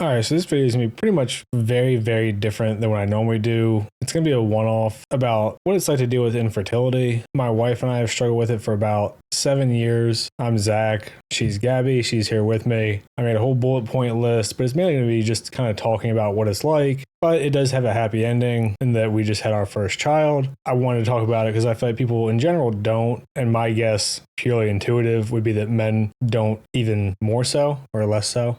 All right, so this video is going to be pretty much very, very different than what I normally do. It's going to be a one-off about what it's like to deal with infertility. My wife and I have struggled with it for about 7 years. I'm Zach. She's Gabi. She's here with me. I made a whole bullet point list, but it's mainly going to be just kind of talking about what it's like. But it does have a happy ending in that we just had our first child. I wanted to talk about it because I feel like people in general don't. And my guess, purely intuitive, would be that men don't even more so or less so.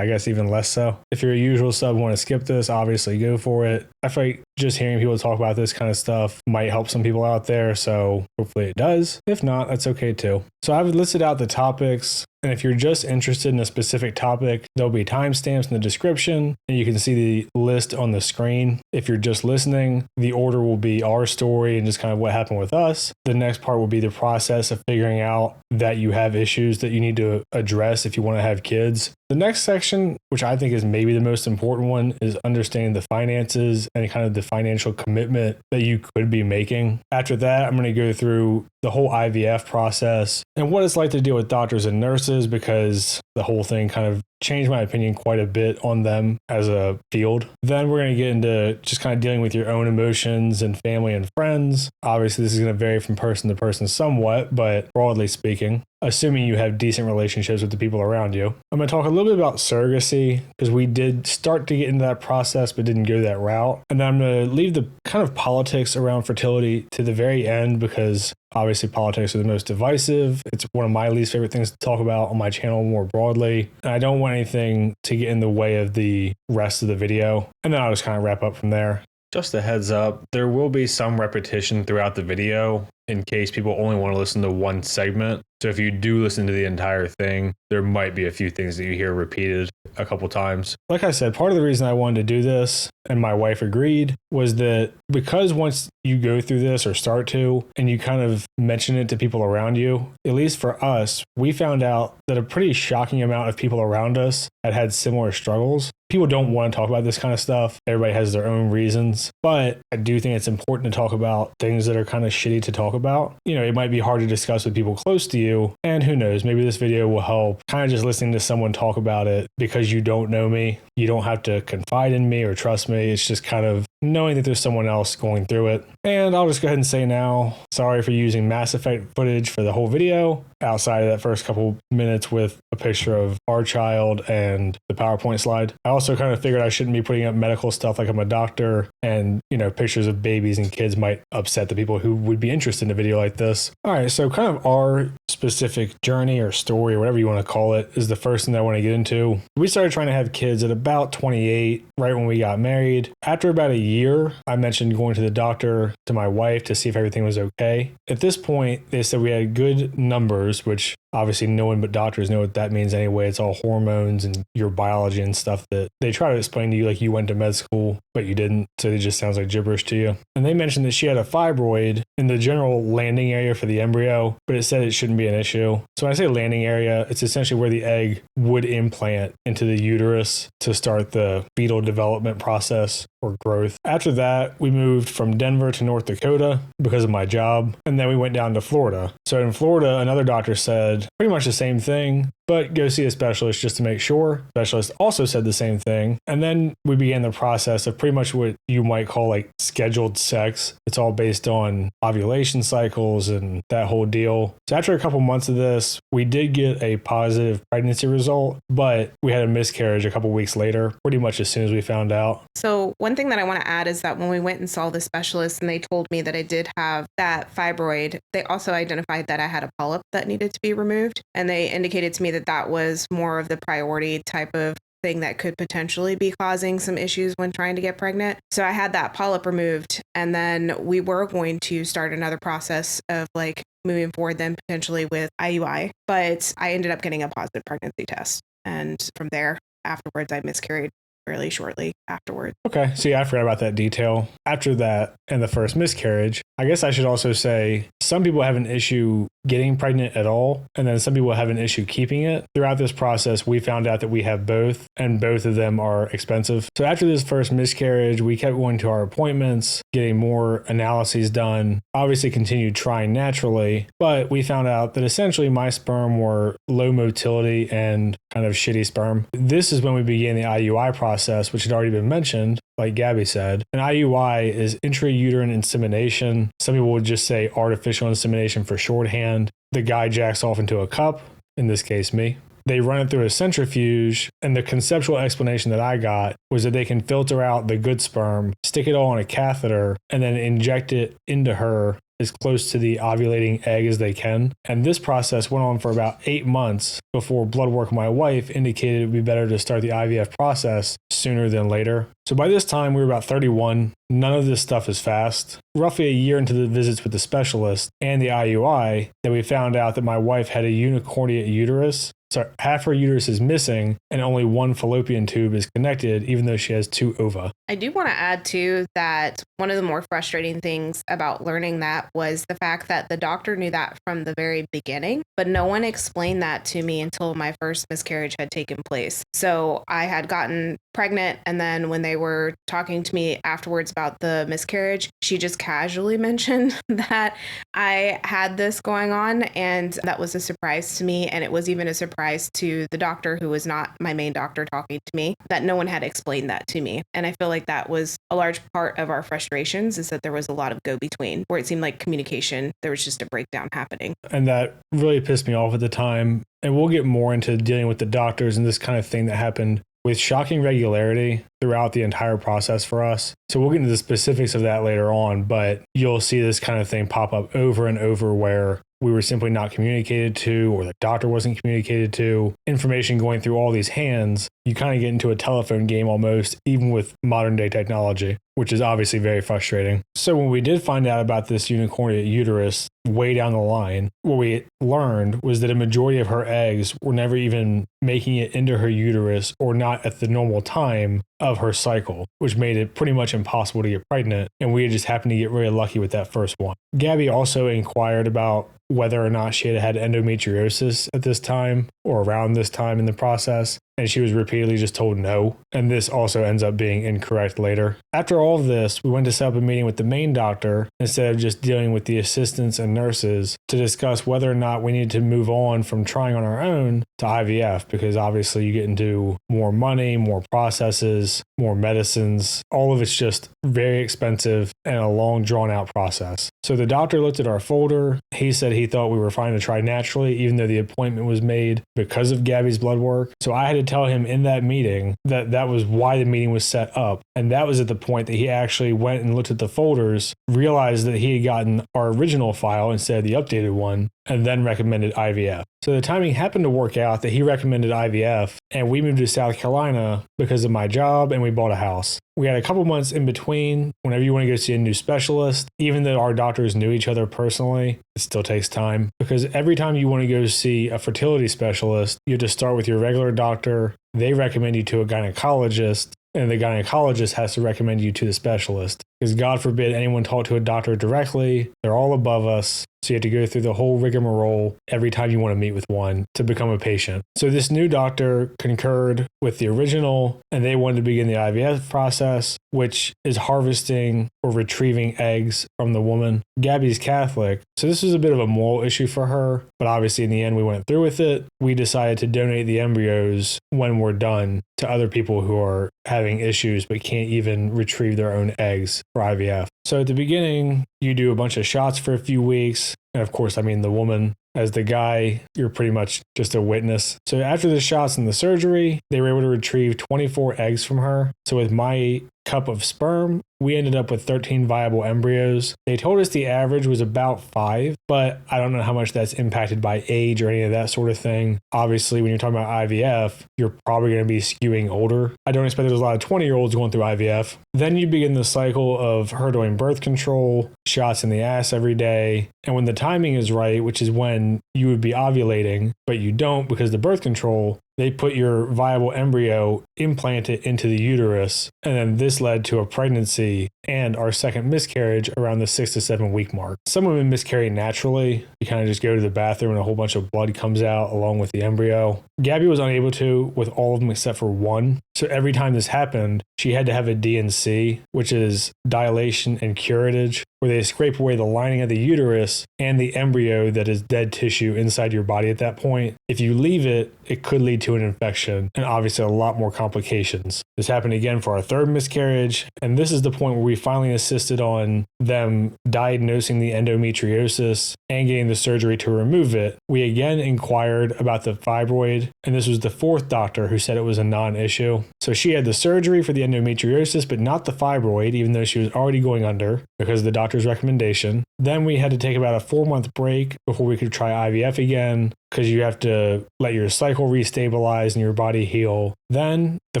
I guess even less so. If you're a usual sub and want to skip this, obviously go for it. I feel like just hearing people talk about this kind of stuff might help some people out there, so hopefully it does. If not, that's okay too. So I've listed out the topics, and if you're just interested in a specific topic, there'll be timestamps in the description, and you can see the list on the screen. If you're just listening, the order will be our story and just kind of what happened with us. The next part will be the process of figuring out that you have issues that you need to address if you want to have kids. The next section, which I think is maybe the most important one, is understanding the finances and kind of the financial commitment that you could be making. After that, I'm going to go through the whole IVF process and what it's like to deal with doctors and nurses, because the whole thing kind of changed my opinion quite a bit on them as a field. Then we're going to get into just kind of dealing with your own emotions and family and friends. Obviously, this is going to vary from person to person somewhat, but broadly speaking, assuming you have decent relationships with the people around you. I'm going to talk a little bit about surrogacy because we did start to get into that process but didn't go that route. And then I'm going to leave the kind of politics around fertility to the very end because obviously politics are the most divisive. It's one of my least favorite things to talk about on my channel more broadly. And I don't want anything to get in the way of the rest of the video. And then I'll just kind of wrap up from there. Just a heads up, there will be some repetition throughout the video in case people only want to listen to one segment. So if you do listen to the entire thing, there might be a few things that you hear repeated a couple times. Like I said, part of the reason I wanted to do this, and my wife agreed, was that because once you go through this or start to, and you kind of mention it to people around you, at least for us, we found out that a pretty shocking amount of people around us had similar struggles. People don't want to talk about this kind of stuff. Everybody has their own reasons, but I do think it's important to talk about things that are kind of shitty to talk about. You know, it might be hard to discuss with people close to you, and who knows, maybe this video will help kind of just listening to someone talk about it because you don't know me. You don't have to confide in me or trust me. It's just kind of knowing that there's someone else going through it. And I'll just go ahead and say now, sorry for using Mass Effect footage for the whole video outside of that first couple minutes with a picture of our child and the PowerPoint slide. I also kind of figured I shouldn't be putting up medical stuff like I'm a doctor, and, you know, pictures of babies and kids might upset the people who would be interested in a video like this. All right, so kind of our specific journey or story or whatever you want to call it is the first thing that I want to get into. We started trying to have kids at about 28, right when we got married. After about a year, I mentioned going to the doctor to my wife to see if everything was okay. At this point, they said we had good numbers, which obviously no one but doctors know what that means anyway. It's all hormones and your biology and stuff that they try to explain to you like you went to med school, but you didn't. So it just sounds like gibberish to you. And they mentioned that she had a fibroid in the general landing area for the embryo, but it said it shouldn't be an issue. So when I say landing area, it's essentially where the egg would implant into the uterus to start the fetal development process or growth. After that, we moved from Denver to North Dakota because of my job, and then we went down to Florida. So in Florida, another doctor said pretty much the same thing, but go see a specialist just to make sure. Specialist also said the same thing. And then we began the process of pretty much what you might call like scheduled sex. It's all based on ovulation cycles and that whole deal. So after a couple months of this, we did get a positive pregnancy result, but we had a miscarriage a couple weeks later, pretty much as soon as we found out. So one thing that I want to add is that when we went and saw the specialist and they told me that I did have that fibroid, they also identified that I had a polyp that needed to be removed. And they indicated to me that that was more of the priority type of thing that could potentially be causing some issues when trying to get pregnant. So I had that polyp removed, and then we were going to start another process of like moving forward then potentially with IUI, but I ended up getting a positive pregnancy test. And from there, afterwards, I miscarried fairly shortly afterwards. Okay, so yeah, I forgot about that detail. After that and the first miscarriage, I guess I should also say some people have an issue getting pregnant at all, and then some people have an issue keeping it. Throughout this process, we found out that we have both, and both of them are expensive. So after this first miscarriage, we kept going to our appointments, getting more analyses done, obviously continued trying naturally, but we found out that essentially my sperm were low motility and kind of shitty sperm. This is when we began the IUI process, which had already been mentioned, like Gabi said. An IUI is intrauterine insemination. Some people would just say artificial insemination for shorthand. The guy jacks off into a cup, in this case me. They run it through a centrifuge, and the conceptual explanation that I got was that they can filter out the good sperm, stick it all on a catheter, and then inject it into her as close to the ovulating egg as they can. And this process went on for about 8 months before blood work of my wife indicated it would be better to start the IVF process sooner than later. So by this time, we were about 31. None of this stuff is fast. Roughly a year into the visits with the specialist and the IUI, that we found out that my wife had a unicornuate uterus. So half her uterus is missing and only one fallopian tube is connected, even though she has 2 ova. I do want to add too that one of the more frustrating things about learning that was the fact that the doctor knew that from the very beginning, but no one explained that to me until my first miscarriage had taken place. So I had gotten pregnant, and then when they were talking to me afterwards about the miscarriage, she just casually mentioned that I had this going on, and that was a surprise to me. And it was even a surprise to the doctor, who was not my main doctor talking to me, that no one had explained that to me. And I feel like that was a large part of our frustrations, is that there was a lot of go-between, where it seemed like communication, there was just a breakdown happening. And that really pissed me off at the time. And we'll get more into dealing with the doctors and this kind of thing that happened with shocking regularity throughout the entire process for us. So we'll get into the specifics of that later on, but you'll see this kind of thing pop up over and over, where we were simply not communicated to, or the doctor wasn't communicated to. Information going through all these hands, you kind of get into a telephone game almost, even with modern day technology, which is obviously very frustrating. So when we did find out about this unicornuate uterus way down the line, what we learned was that a majority of her eggs were never even making it into her uterus, or not at the normal time of her cycle, which made it pretty much impossible to get pregnant. And we just happened to get really lucky with that first one. Gabi also inquired about whether or not she had endometriosis at this time or around this time in the process, and she was repeatedly just told no. And this also ends up being incorrect later. After all of this, we went to set up a meeting with the main doctor instead of just dealing with the assistants and nurses to discuss whether or not we needed to move on from trying on our own to IVF, because obviously you get into more money, more processes, more medicines. All of it's just very expensive and a long, drawn out process. So the doctor looked at our folder. He said he thought we were fine to try naturally, even though the appointment was made because of Gabi's blood work. So I had to tell him in that meeting that that was why the meeting was set up. And that was at the point that he actually went and looked at the folders, realized that he had gotten our original file instead of the updated one, and then recommended IVF. So the timing happened to work out that he recommended IVF, and we moved to South Carolina because of my job, and we bought a house. We had a couple months in between. Whenever you want to go see a new specialist, even though our doctors knew each other personally, it still takes time, because every time you want to go see a fertility specialist, you have to start with your regular doctor. They recommend you to a gynecologist, and the gynecologist has to recommend you to the specialist, because God forbid anyone talk to a doctor directly. They're all above us. So you have to go through the whole rigmarole every time you want to meet with one to become a patient. So this new doctor concurred with the original, and they wanted to begin the IVF process, which is harvesting or retrieving eggs from the woman. Gabi's Catholic, so this was a bit of a moral issue for her, but obviously in the end we went through with it. We decided to donate the embryos when we're done to other people who are having issues but can't even retrieve their own eggs for IVF. So at the beginning, you do a bunch of shots for a few weeks. And of course, I mean, the woman, as the guy, you're pretty much just a witness. So after the shots and the surgery, they were able to retrieve 24 eggs from her. So with my cup of sperm, we ended up with 13 viable embryos. They told us the average was about 5, but I don't know how much that's impacted by age or any of that sort of thing. Obviously, when you're talking about IVF, you're probably going to be skewing older. I don't expect there's a lot of 20-year-olds going through IVF. Then you begin the cycle of her doing birth control, shots in the ass every day. And when the timing is right, which is when you would be ovulating, but you don't because the birth control, they put your viable embryo, implant it into the uterus, and then this led to a pregnancy and our second miscarriage around the 6 to 7 week mark. Some women miscarry naturally. You kind of just go to the bathroom and a whole bunch of blood comes out along with the embryo. Gabi was unable to with all of them except for one. So every time this happened, she had to have a D&C, which is dilation and curettage, where they scrape away the lining of the uterus and the embryo that is dead tissue inside your body at that point. If you leave it, it could lead to an infection and obviously a lot more complications. This happened again for our third miscarriage, and this is the point where we finally insisted on them diagnosing the endometriosis and getting the surgery to remove it. We again inquired about the fibroid, and this was the fourth doctor who said it was a non-issue. So she had the surgery for the endometriosis, but not the fibroid, even though she was already going under because of the doctor's recommendation. Then we had to take about a 4-month break before we could try IVF again, because you have to let your cycle restabilize and your body heal. Then the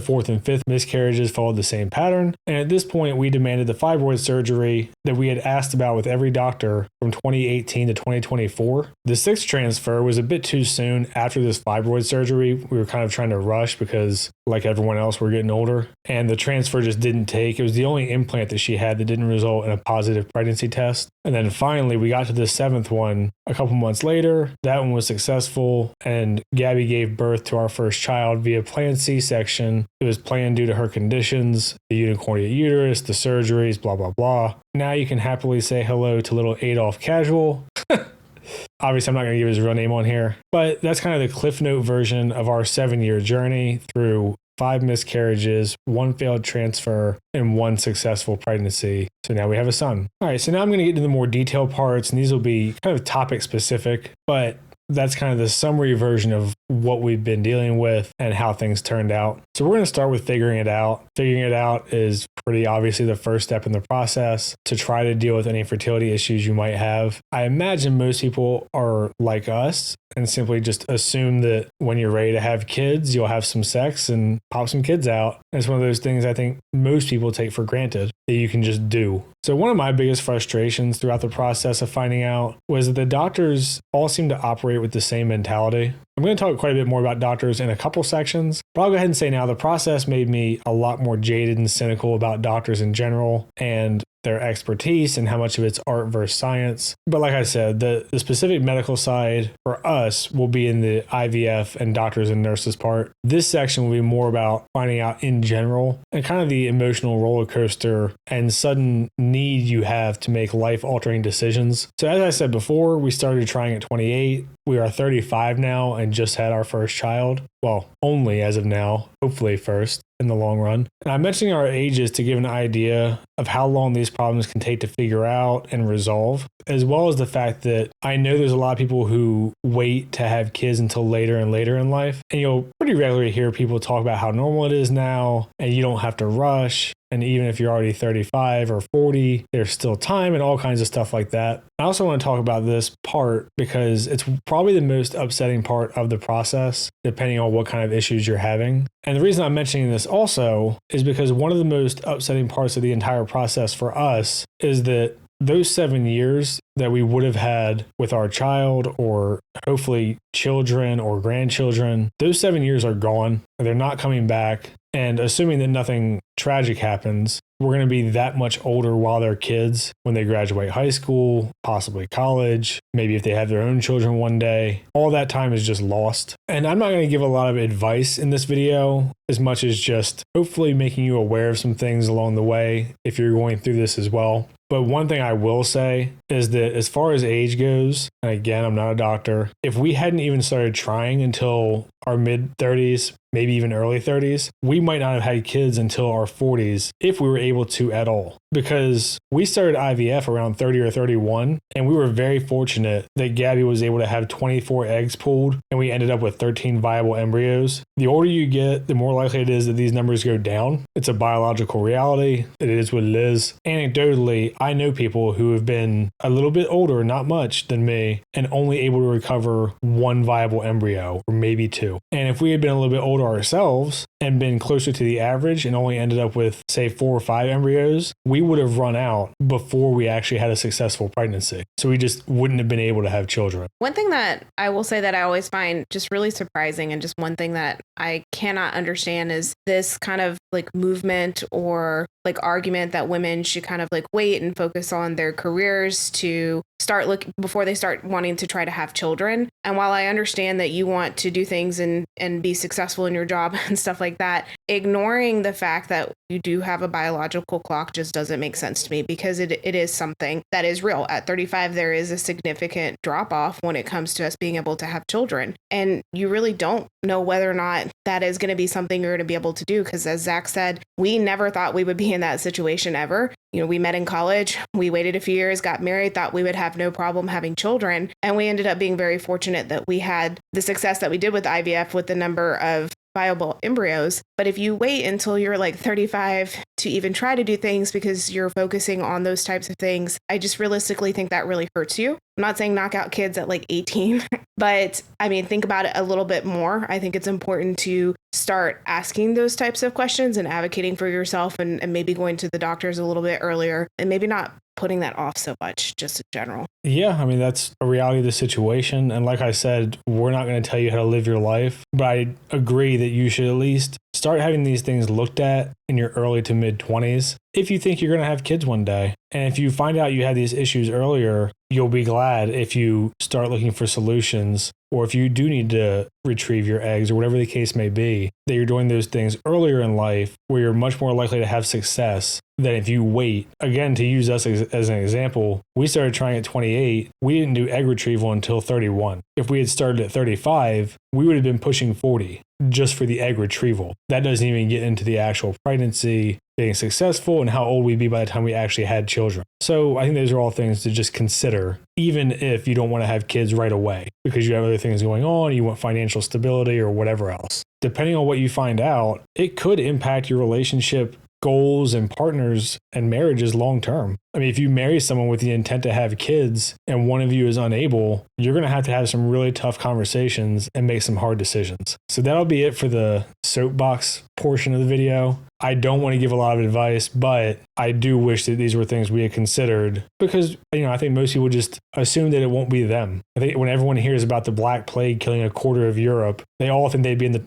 fourth and fifth miscarriages followed the same pattern. And at this point, we demanded the fibroid surgery that we had asked about with every doctor from 2018 to 2024. The sixth transfer was a bit too soon after this fibroid surgery. We were kind of trying to rush because, like everyone else, we're getting older. And the transfer just didn't take. It was the only implant that she had that didn't result in a positive pregnancy test. And then finally, we got to the seventh one a couple months later. That one was successful, and Gabi gave birth to our first child via planned C-section. It was planned due to her conditions, the unicornuate uterus, the surgeries, blah, blah, blah. Now you can happily say hello to little Adolf Casual. Obviously, I'm not going to give his real name on here, but that's kind of the Cliff Note version of our 7-year journey through 5 miscarriages, 1 failed transfer, and 1 successful pregnancy. So now we have a son. All right, so now I'm going to get into the more detailed parts, and these will be kind of topic specific, but that's kind of the summary version of what we've been dealing with and how things turned out. So we're going to start with figuring it out. Figuring it out is pretty obviously the first step in the process to try to deal with any fertility issues you might have. I imagine most people are like us and simply just assume that when you're ready to have kids, you'll have some sex and pop some kids out. And it's one of those things I think most people take for granted that you can just do. So one of my biggest frustrations throughout the process of finding out was that the doctors all seem to operate with the same mentality. I'm going to talk quite a bit more about doctors in a couple sections, but I'll go ahead and say now the process made me a lot more jaded and cynical about doctors in general and their expertise and how much of it's art versus science. But like I said, the specific medical side for us will be in the IVF and doctors and nurses part. This section will be more about finding out in general and kind of the emotional roller coaster and sudden need you have to make life-altering decisions. So as I said before, we started trying at 28. We are 35 now and just had our first child. Well, only as of now, hopefully first in the long run. And I'm mentioning our ages to give an idea of how long these problems can take to figure out and resolve, as well as the fact that I know there's a lot of people who wait to have kids until later and later in life. And you'll pretty regularly hear people talk about how normal it is now and you don't have to rush. And even if you're already 35 or 40, there's still time and all kinds of stuff like that. I also want to talk about this part because it's probably the most upsetting part of the process, depending on what kind of issues you're having. And the reason I'm mentioning this also is because one of the most upsetting parts of the entire process for us is that those 7 years that we would have had with our child or hopefully children or grandchildren, those 7 years are gone. They're not coming back. And assuming that nothing tragic happens, we're going to be that much older while they're kids when they graduate high school, possibly college, maybe if they have their own children one day. All that time is just lost. And I'm not going to give a lot of advice in this video as much as just hopefully making you aware of some things along the way if you're going through this as well. But one thing I will say is that as far as age goes, and again, I'm not a doctor, if we hadn't even started trying until our mid-30s, maybe even early 30s, we might not have had kids until our 40s if we were able to at all. Because we started IVF around 30 or 31, and we were very fortunate that Gabi was able to have 24 eggs pooled, and we ended up with 13 viable embryos. The older you get, the more likely it is that these numbers go down. It's a biological reality. It is what it is. Anecdotally, I know people who have been a little bit older, not much, than me, and only able to recover 1 viable embryo, or maybe 2. And if we had been a little bit older older ourselves and been closer to the average and only ended up with, say, 4 or 5 embryos, we would have run out before we actually had a successful pregnancy. So we just wouldn't have been able to have children. One thing that I will say that I always find just really surprising, and just one thing that I cannot understand, is this kind of like movement or like argument that women should kind of like wait and focus on their careers to start looking before they start wanting to try to have children. And while I understand that you want to do things and be successful in your job and stuff like that, ignoring the fact that you do have a biological clock just doesn't make sense to me, because it is something that is real. At 35, there is a significant drop off when it comes to us being able to have children. And you really don't know whether or not that is going to be something you're going to be able to do. Because as Zach said, we never thought we would be in that situation ever. You know, we met in college, we waited a few years, got married, thought we would have no problem having children. And we ended up being very fortunate that we had the success that we did with IVF with the number of viable embryos. But if you wait until you're like 35 to even try to do things because you're focusing on those types of things, I just realistically think that really hurts you. I'm not saying knock out kids at like 18, but I mean, think about it a little bit more. I think it's important to start asking those types of questions and advocating for yourself, and maybe going to the doctors a little bit earlier, and maybe not putting that off so much, just in general. Yeah, I mean, that's a reality of the situation. And like I said, we're not going to tell you how to live your life, but I agree that you should at least start having these things looked at in your early to mid 20s if you think you're going to have kids one day. And if you find out you had these issues earlier, you'll be glad if you start looking for solutions, or if you do need to retrieve your eggs or whatever the case may be, that you're doing those things earlier in life where you're much more likely to have success than if you wait. Again, to use us as an example, we started trying at 28. We didn't do egg retrieval until 31. If we had started at 35, we would have been pushing 40 just for the egg retrieval. That doesn't even get into the actual pregnancy being successful and how old we'd be by the time we actually had children. So I think those are all things to just consider, even if you don't want to have kids right away because you have other things going on, you want financial stability or whatever else. Depending on what you find out, it could impact your relationship goals and partners and marriages long term. I mean, if you marry someone with the intent to have kids and one of you is unable, you're going to have some really tough conversations and make some hard decisions. So that'll be it for the soapbox portion of the video. I don't want to give a lot of advice, but I do wish that these were things we had considered because, I think most people just assume that it won't be them. I think when everyone hears about the Black Plague killing a quarter of Europe, they all think they'd be in the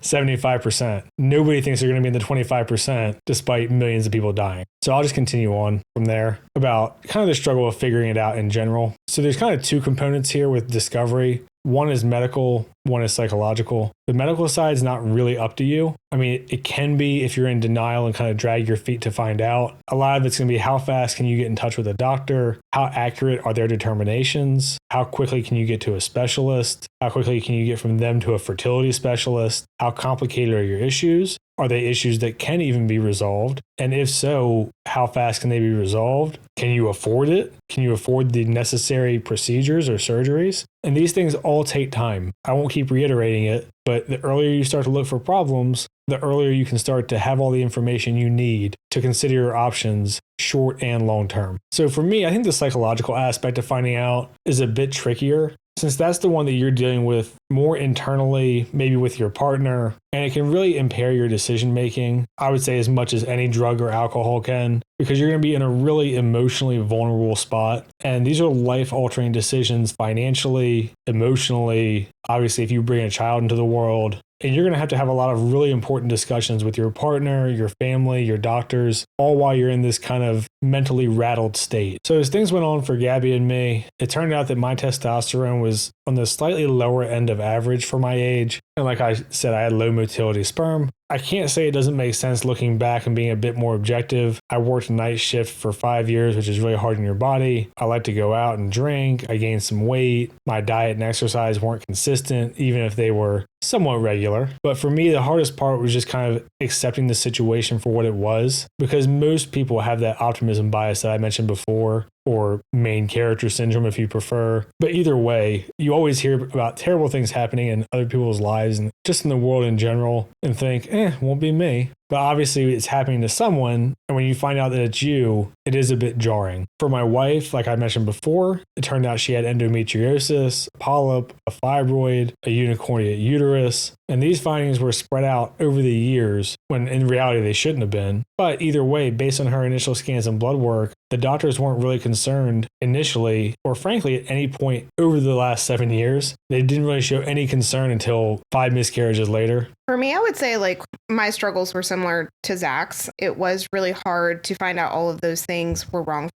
75%. Nobody thinks they're going to be in the 25% despite millions of people dying. So I'll just continue on from there about kind of the struggle of figuring it out in general. So there's kind of two components here with discovery. One is medical, one is psychological. The medical side is not really up to you. I mean, it can be if you're in denial and kind of drag your feet to find out. A lot of it's going to be how fast can you get in touch with a doctor? How accurate are their determinations? How quickly can you get to a specialist? How quickly can you get from them to a fertility specialist? How complicated are your issues? Are they issues that can even be resolved? And if so, how fast can they be resolved? Can you afford it? Can you afford the necessary procedures or surgeries? And these things all take time. I won't keep reiterating it, but the earlier you start to look for problems, the earlier you can start to have all the information you need to consider your options short and long term. So for me, I think the psychological aspect of finding out is a bit trickier, since that's the one that you're dealing with more internally, maybe with your partner, and it can really impair your decision making, I would say as much as any drug or alcohol can, because you're going to be in a really emotionally vulnerable spot. And these are life-altering decisions financially, emotionally, obviously if you bring a child into the world. And you're going to have a lot of really important discussions with your partner, your family, your doctors, all while you're in this kind of mentally rattled state. So as things went on for Gabi and me, it turned out that my testosterone was on the slightly lower end of average for my age. And like I said, I had low motility sperm. I can't say it doesn't make sense looking back and being a bit more objective. I worked night shift for 5 years, which is really hard on your body. I like to go out and drink. I gained some weight. My diet and exercise weren't consistent, even if they were somewhat regular. But for me, the hardest part was just kind of accepting the situation for what it was, because most people have that optimism bias that I mentioned before, or main character syndrome if you prefer. But either way, you always hear about terrible things happening in other people's lives and just in the world in general and think, won't be me. But obviously it's happening to someone. And when you find out that it's you, it is a bit jarring. For my wife, like I mentioned before, it turned out she had endometriosis, a polyp, a fibroid, a unicornuate uterus. And these findings were spread out over the years when in reality they shouldn't have been. But either way, based on her initial scans and blood work, the doctors weren't really concerned initially, or frankly, at any point over the last 7 years. They didn't really show any concern until 5 miscarriages later. For me, I would say like my struggles were similar to Zach's. It was really hard to find out all of those things were wrong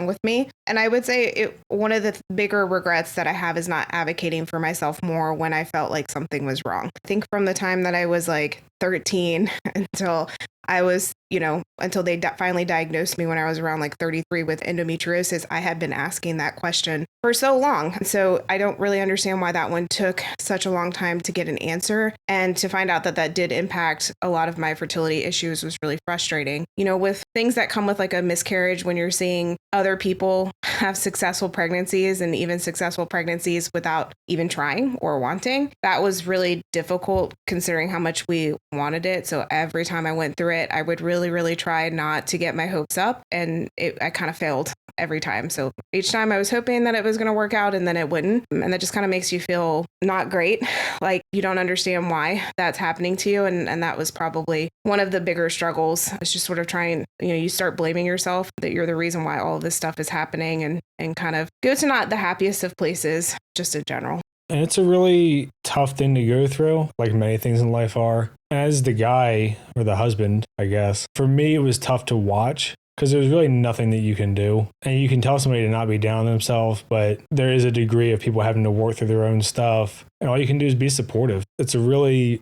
with me. And I would say one of the bigger regrets that I have is not advocating for myself more when I felt like something was wrong. I think from the time that I was like 13 until I was, until they finally diagnosed me when I was around like 33 with endometriosis, I had been asking that question for so long. So I don't really understand why that one took such a long time to get an answer. And to find out that that did impact a lot of my fertility issues was really frustrating. With things that come with like a miscarriage, when you're seeing other people have successful pregnancies and even successful pregnancies without even trying or wanting, that was really difficult considering how much we wanted it. So every time I went through it, I would really try not to get my hopes up, and I kind of failed every time. So each time I was hoping that it was going to work out and then it wouldn't. And that just kind of makes you feel not great. Like you don't understand why that's happening to you. And that was probably one of the bigger struggles. It's just sort of trying, you start blaming yourself that you're the reason why all of this stuff is happening, and kind of go to not the happiest of places just in general. And it's a really tough thing to go through, like many things in life are. As the guy, or the husband, I guess, for me, it was tough to watch because there's really nothing that you can do. And you can tell somebody to not be down on themselves, but there is a degree of people having to work through their own stuff. And all you can do is be supportive. It's a really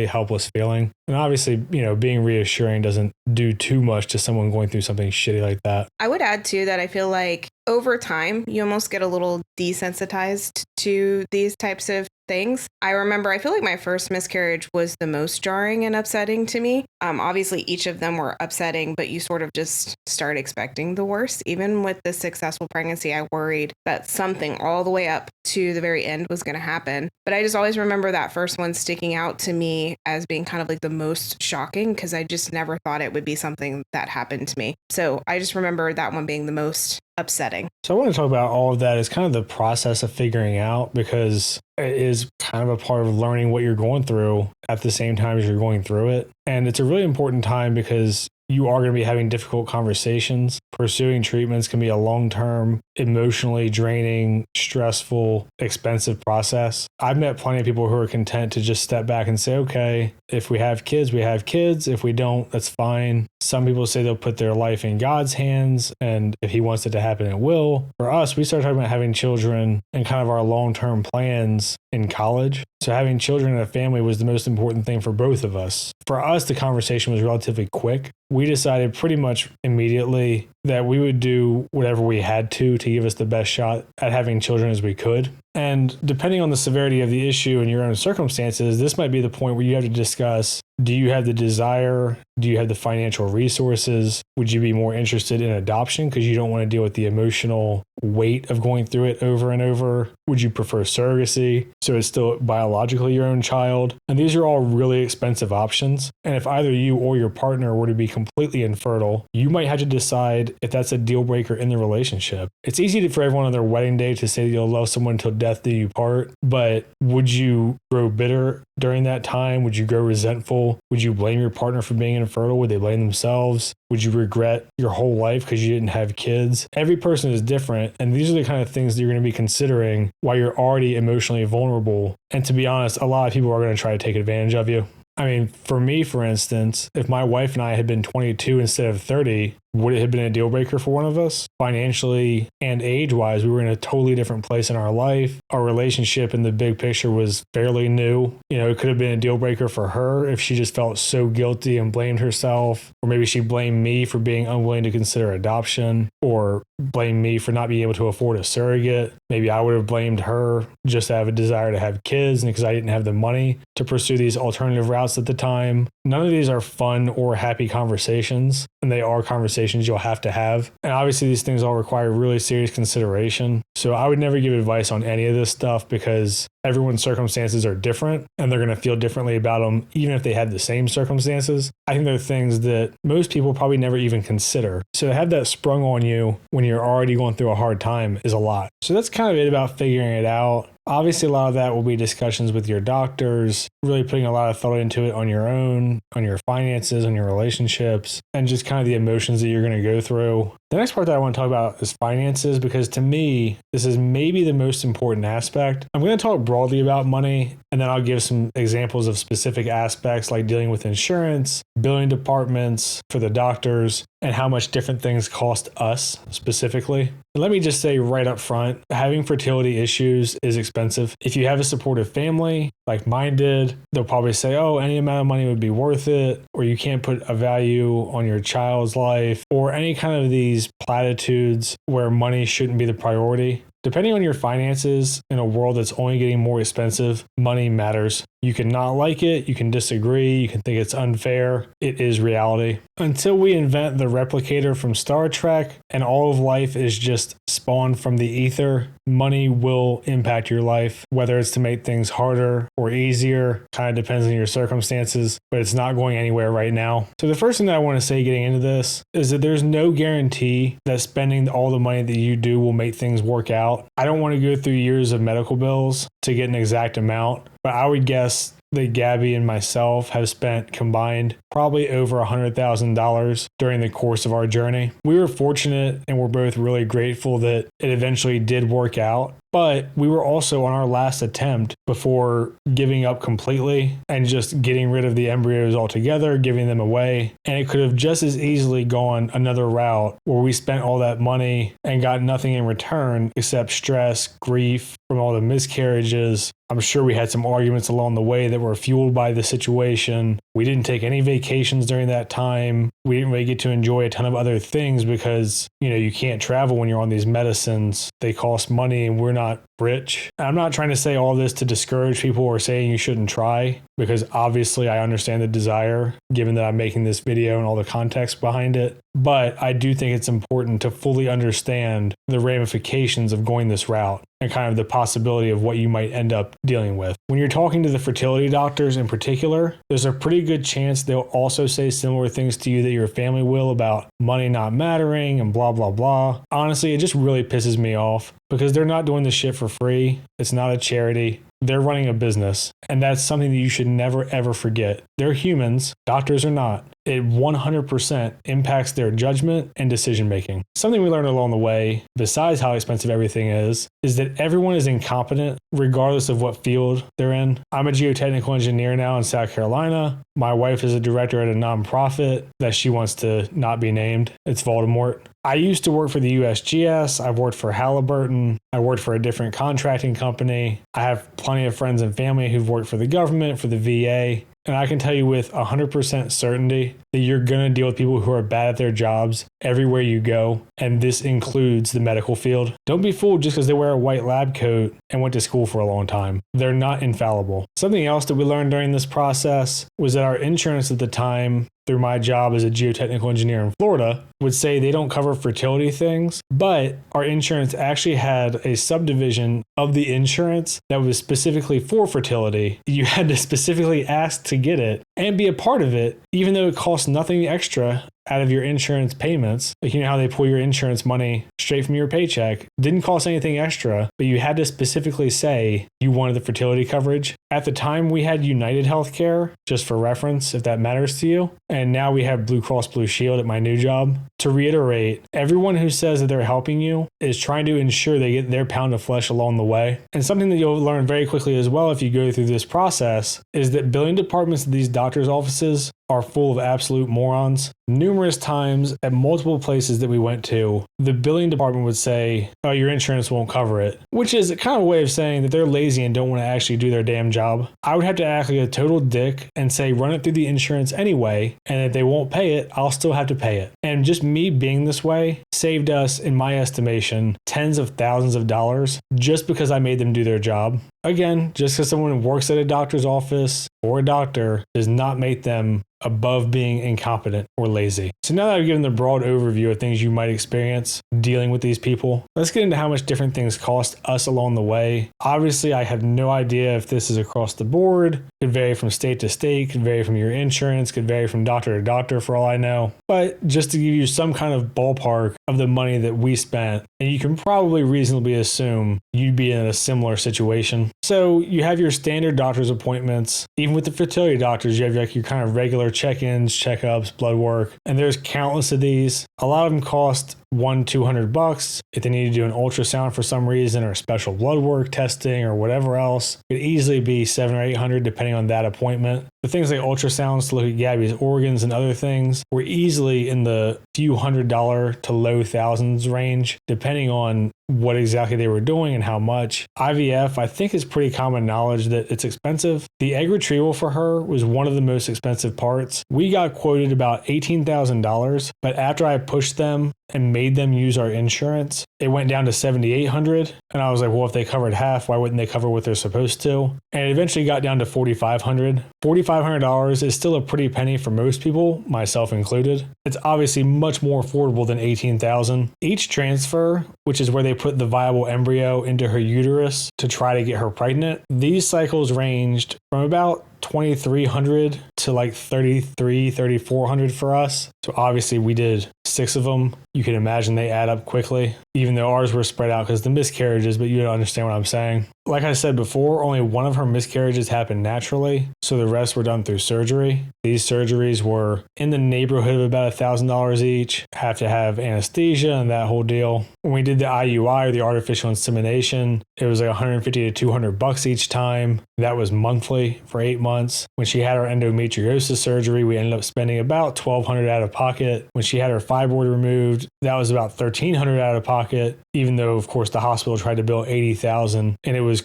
helpless feeling. And obviously, being reassuring doesn't do too much to someone going through something shitty like that. I would add too that I feel like over time, you almost get a little desensitized to these types of things. I feel like my first miscarriage was the most jarring and upsetting to me. Obviously, each of them were upsetting, but you sort of just start expecting the worst. Even with the successful pregnancy, I worried that something all the way up to the very end was going to happen. But I just always remember that first one sticking out to me as being kind of like the most shocking because I just never thought it would be something that happened to me. So I just remember that one being the most upsetting. So I want to talk about all of that as kind of the process of figuring out, because it is kind of a part of learning what you're going through at the same time as you're going through it. And it's a really important time because you are going to be having difficult conversations. Pursuing treatments can be a long-term, emotionally draining, stressful, expensive process. I've met plenty of people who are content to just step back and say, okay, if we have kids, we have kids. If we don't, that's fine. Some people say they'll put their life in God's hands, and if he wants it to happen, it will. For us, we started talking about having children and kind of our long-term plans in college. So having children and a family was the most important thing for both of us. For us, the conversation was relatively quick. We decided pretty much immediately that we would do whatever we had to give us the best shot at having children as we could. And depending on the severity of the issue and your own circumstances, this might be the point where you have to discuss, do you have the desire? Do you have the financial resources? Would you be more interested in adoption because you don't want to deal with the emotional weight of going through it over and over? Would you prefer surrogacy, so it's still biologically your own child? And these are all really expensive options. And if either you or your partner were to be completely infertile, you might have to decide if that's a deal breaker in the relationship. It's easy for everyone on their wedding day to say that you'll love someone until death do you part, but would you grow bitter during that time? Would you grow resentful? Would you blame your partner for being infertile? Would they blame themselves? Would you regret your whole life because you didn't have kids? Every person is different, and these are the kind of things that you're going to be considering while you're already emotionally vulnerable. And to be honest, a lot of people are going to try to take advantage of you. I mean, for me, for instance, if my wife and I had been 22 instead of 30, would it have been a deal breaker for one of us? Financially and age-wise, we were in a totally different place in our life. Our relationship in the big picture was fairly new. It could have been a deal breaker for her if she just felt so guilty and blamed herself. Or maybe she blamed me for being unwilling to consider adoption, or blamed me for not being able to afford a surrogate. Maybe I would have blamed her just to have a desire to have kids and because I didn't have the money to pursue these alternative routes at the time. None of these are fun or happy conversations. and they are conversations you'll have to have. And obviously these things all require really serious consideration. So I would never give advice on any of this stuff because everyone's circumstances are different and they're going to feel differently about them, even if they had the same circumstances. I think they're things that most people probably never even consider. So to have that sprung on you when you're already going through a hard time is a lot. So that's kind of it about figuring it out. Obviously, a lot of that will be discussions with your doctors, really putting a lot of thought into it on your own, on your finances, on your relationships, and just kind of the emotions that you're going to go through. The next part that I want to talk about is finances, because to me, this is maybe the most important aspect. I'm going to talk broadly about money, and then I'll give some examples of specific aspects like dealing with insurance, billing departments for the doctors, and how much different things cost us specifically. Let me just say right up front, having fertility issues is expensive. If you have a supportive family, like mine did, they'll probably say, oh, any amount of money would be worth it, or you can't put a value on your child's life, or any kind of these platitudes where money shouldn't be the priority. Depending on your finances, in a world that's only getting more expensive, money matters. You can not like it, you can disagree, you can think it's unfair. It is reality. Until we invent the replicator from Star Trek and all of life is just spawned from the ether, money will impact your life, whether it's to make things harder or easier, kind of depends on your circumstances, but it's not going anywhere right now. So the first thing that I want to say getting into this is that there's no guarantee that spending all the money that you do will make things work out. I don't want to go through years of medical bills to get an exact amount, but I would guess that Gabi and myself have spent combined probably over $100,000 during the course of our journey. We were fortunate and we're both really grateful that it eventually did work out. But we were also on our last attempt before giving up completely and just getting rid of the embryos altogether, giving them away. And it could have just as easily gone another route where we spent all that money and got nothing in return except stress, grief from all the miscarriages. I'm sure we had some arguments along the way that were fueled by the situation. We didn't take any vacations during that time. We didn't really get to enjoy a ton of other things because, you can't travel when you're on these medicines. They cost money and we're not rich. I'm not trying to say all this to discourage people or saying you shouldn't try, because obviously I understand the desire, given that I'm making this video and all the context behind it. But I do think it's important to fully understand the ramifications of going this route and kind of the possibility of what you might end up dealing with. When you're talking to the fertility doctors in particular, there's a pretty good chance they'll also say similar things to you that your family will about money not mattering and blah, blah, blah. Honestly, it just really pisses me off because they're not doing this shit for free. It's not a charity. They're running a business, and that's something that you should never, ever forget. They're humans. Doctors are not. It 100% impacts their judgment and decision making. Something we learned along the way, besides how expensive everything is that everyone is incompetent regardless of what field they're in. I'm a geotechnical engineer now in South Carolina. My wife is a director at a nonprofit that she wants to not be named. It's Voldemort. I used to work for the USGS. I've worked for Halliburton. I worked for a different contracting company. I have plenty of friends and family who've worked for the government, for the VA. And I can tell you with 100% certainty that you're going to deal with people who are bad at their jobs everywhere you go. And this includes the medical field. Don't be fooled just because they wear a white lab coat and went to school for a long time. They're not infallible. Something else that we learned during this process was that our insurance at the time, through my job as a geotechnical engineer in Florida, would say they don't cover fertility things, but our insurance actually had a subdivision of the insurance that was specifically for fertility. You had to specifically ask to get it and be a part of it, even though it costs nothing extra out of your insurance payments. Like, how they pull your insurance money straight from your paycheck. Didn't cost anything extra, but you had to specifically say you wanted the fertility coverage. At the time, we had United Healthcare, just for reference, if that matters to you. And now we have Blue Cross Blue Shield at my new job. To reiterate, everyone who says that they're helping you is trying to ensure they get their pound of flesh along the way. And something that you'll learn very quickly as well if you go through this process is that billing departments at these doctors' offices are full of absolute morons. Numerous times at multiple places that we went to, the billing department would say, oh, your insurance won't cover it, which is a kind of way of saying that they're lazy and don't want to actually do their damn job. I would have to act like a total dick and say, run it through the insurance anyway, and if they won't pay it, I'll still have to pay it. And just me being this way saved us, in my estimation, tens of thousands of dollars just because I made them do their job. Again, just because someone works at a doctor's office or a doctor does not make them above being incompetent or lazy. So now that I've given the broad overview of things you might experience dealing with these people, let's get into how much different things cost us along the way. Obviously, I have no idea if this is across the board. It could vary from state to state, could vary from your insurance, could vary from doctor to doctor for all I know. But just to give you some kind of ballpark of the money that we spent, and you can probably reasonably assume you'd be in a similar situation. So you have your standard doctor's appointments. Even with the fertility doctors, you have like your kind of regular check-ins, checkups, blood work, and there's countless of these. A lot of them cost $200. If they need to do an ultrasound for some reason or special blood work testing or whatever else, it could easily be $700 or $800 depending on that appointment. The things like ultrasounds to look at Gabi's organs and other things were easily in the few $100 to low thousands range, depending on what exactly they were doing and how much. IVF, I think, is pretty common knowledge that it's expensive. The egg retrieval for her was one of the most expensive parts. We got quoted about $18,000, but after I pushed them and made them use our insurance, it went down to $7,800. And I was like, well, if they covered half, why wouldn't they cover what they're supposed to? And it eventually got down to $4,500. $4,500 is still a pretty penny for most people, myself included. It's obviously much more affordable than $18,000. Each transfer, which is where they put the viable embryo into her uterus to try to get her pregnant, these cycles ranged from about $2,300 to like $3,400 for us. So obviously we did 6 of them. You can imagine they add up quickly, even though ours were spread out because the miscarriages, but you don't understand what I'm saying. Like I said before, only one of her miscarriages happened naturally, so the rest were done through surgery. These surgeries were in the neighborhood of about $1,000 each, have to have anesthesia and that whole deal. When we did the IUI, or the artificial insemination, it was like $150 to $200 each time. That was monthly for 8 months. When she had her endometriosis surgery, we ended up spending about $1,200 out of pocket. When she had her fibroid removed, that was about $1,300 out of pocket, even though, of course, the hospital tried to bill $80,000, and it was,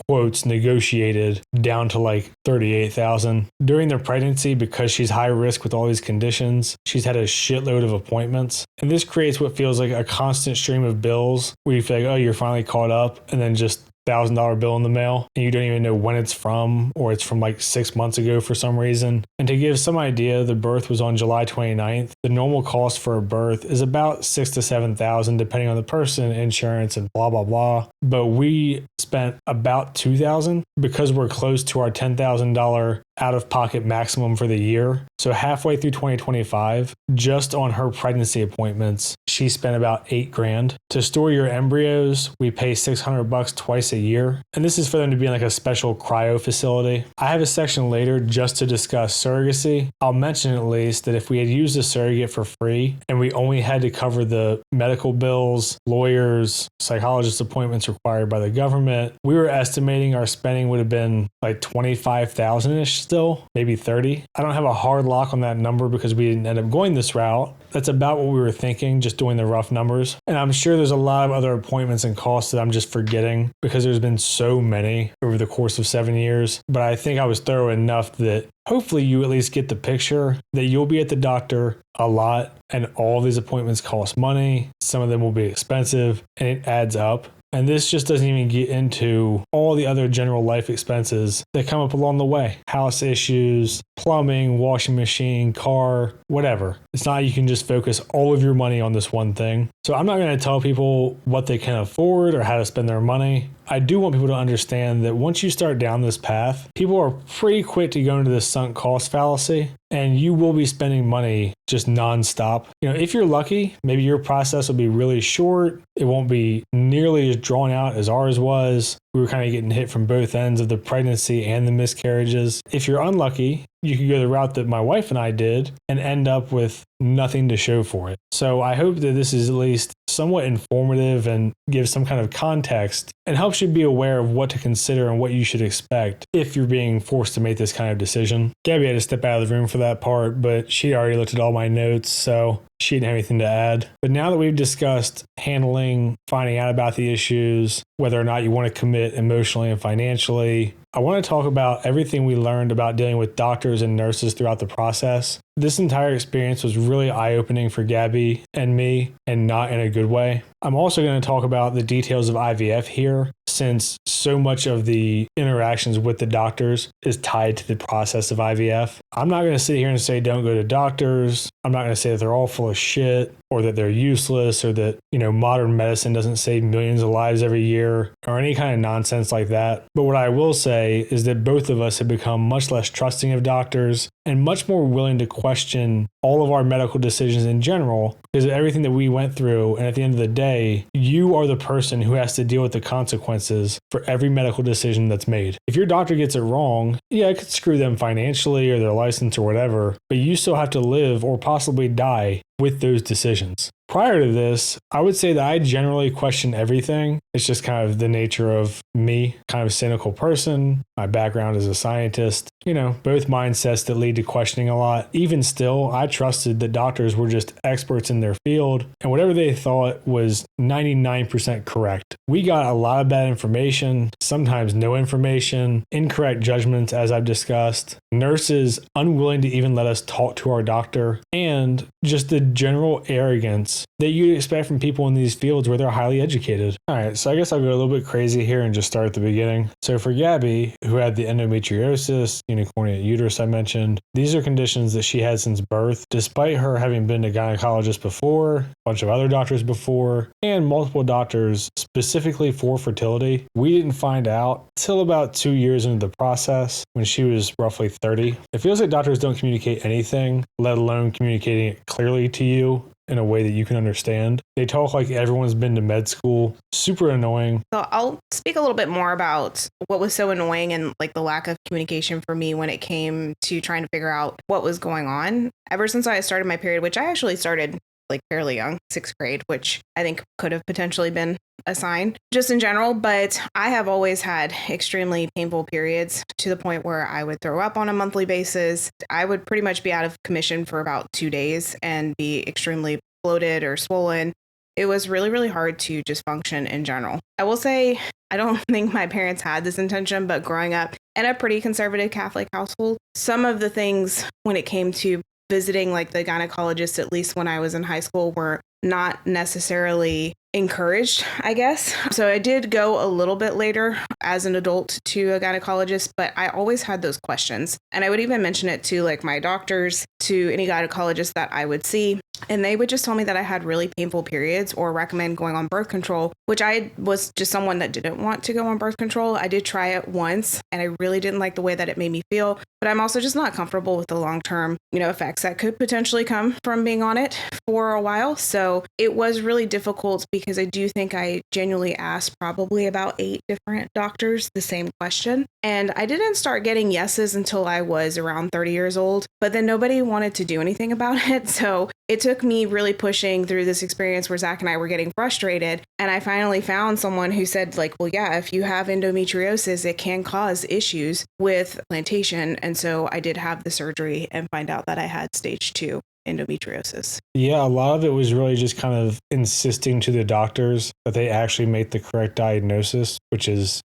quotes, negotiated down to like $38,000. During the pregnancy, because she's high risk with all these conditions, she's had a shitload of appointments. And this creates what feels like a constant stream of bills where you feel like, oh, you're finally caught up, and then just $1,000 bill in the mail and you don't even know when it's from, or it's from like 6 months ago for some reason. And to give some idea, the birth was on July 29th. The normal cost for a birth is about $6,000 to $7,000 depending on the person, insurance, and blah blah blah. But we spent about $2,000 because we're close to our $10,000 out-of-pocket maximum for the year. So halfway through 2025, just on her pregnancy appointments, she spent about $8,000. To store your embryos, we pay $600 twice a year. And this is for them to be in like a special cryo facility. I have a section later just to discuss surrogacy. I'll mention at least that if we had used a surrogate for free and we only had to cover the medical bills, lawyers, psychologist appointments required by the government, we were estimating our spending would have been like $25,000-ish still, maybe 30. I don't have a hard lock on that number because we didn't end up going this route. That's about what we were thinking, just doing the rough numbers. And I'm sure there's a lot of other appointments and costs that I'm just forgetting because there's been so many over the course of 7 years. But I think I was thorough enough that hopefully you at least get the picture that you'll be at the doctor a lot and all these appointments cost money. Some of them will be expensive and it adds up. And this just doesn't even get into all the other general life expenses that come up along the way. House issues, plumbing, washing machine, car, whatever. It's not you can just focus all of your money on this one thing. So I'm not going to tell people what they can afford or how to spend their money. I do want people to understand that once you start down this path, people are pretty quick to go into the sunk cost fallacy, and you will be spending money just nonstop. If you're lucky, maybe your process will be really short. It won't be nearly as drawn out as ours was. We were kind of getting hit from both ends of the pregnancy and the miscarriages. If you're unlucky, you could go the route that my wife and I did and end up with nothing to show for it. So I hope that this is at least somewhat informative and gives some kind of context and helps you be aware of what to consider and what you should expect if you're being forced to make this kind of decision. Gabi had to step out of the room for that part, but she already looked at all my notes, so she didn't have anything to add. But now that we've discussed handling, finding out about the issues, whether or not you want to commit emotionally and financially, I want to talk about everything we learned about dealing with doctors and nurses throughout the process. This entire experience was really eye-opening for Gabi and me, and not in a good way. I'm also going to talk about the details of IVF here, since so much of the interactions with the doctors is tied to the process of IVF. I'm not going to sit here and say don't go to doctors. I'm not going to say that they're all full of shit, or that they're useless, or that, modern medicine doesn't save millions of lives every year, or any kind of nonsense like that. But what I will say is that both of us have become much less trusting of doctors and much more willing to question all of our medical decisions in general, because of everything that we went through. And at the end of the day, you are the person who has to deal with the consequences for every medical decision that's made. If your doctor gets it wrong, yeah, it could screw them financially or their license or whatever, but you still have to live or possibly die with those decisions. Prior to this, I would say that I generally question everything. It's just kind of the nature of me, kind of a cynical person. My background as a scientist, both mindsets that lead to questioning a lot. Even still, I trusted that doctors were just experts in their field, and whatever they thought was 99% correct. We got a lot of bad information, sometimes no information, incorrect judgments, as I've discussed, nurses unwilling to even let us talk to our doctor, and just the general arrogance that you'd expect from people in these fields where they're highly educated. All right, so I guess I'll go a little bit crazy here and just start at the beginning. So for Gabi, who had the endometriosis, unicornuate uterus I mentioned, these are conditions that she had since birth, despite her having been to gynecologist before, a bunch of other doctors before, and multiple doctors specifically for fertility. We didn't find out till about 2 years into the process, when she was roughly 30. It feels like doctors don't communicate anything, let alone communicating it clearly to you in a way that you can understand. They talk like everyone's been to med school. Super annoying. So I'll speak a little bit more about what was so annoying and like the lack of communication for me when it came to trying to figure out what was going on. Ever since I started my period, which I actually started like fairly young, 6th grade, which I think could have potentially been a sign just in general. But I have always had extremely painful periods to the point where I would throw up on a monthly basis. I would pretty much be out of commission for about 2 days and be extremely bloated or swollen. It was really, really hard to just function in general. I will say, I don't think my parents had this intention, but growing up in a pretty conservative Catholic household, some of the things when it came to visiting like the gynecologist, at least when I was in high school, were not necessarily encouraged, I guess. So I did go a little bit later as an adult to a gynecologist, but I always had those questions. And I would even mention it to like my doctors, to any gynecologist that I would see. And they would just tell me that I had really painful periods or recommend going on birth control, which I was just someone that didn't want to go on birth control. I did try it once and I really didn't like the way that it made me feel, but I'm also just not comfortable with the long-term, effects that could potentially come from being on it for a while. So it was really difficult because I do think I genuinely asked probably about 8 different doctors the same question. And I didn't start getting yeses until I was around 30 years old, but then nobody wanted to do anything about it. So it took me really pushing through this experience where Zach and I were getting frustrated. And I finally found someone who said like, well, yeah, if you have endometriosis, it can cause issues with plantation. And so I did have the surgery and find out that I had stage 2 endometriosis. Yeah, a lot of it was really just kind of insisting to the doctors that they actually make the correct diagnosis, which is,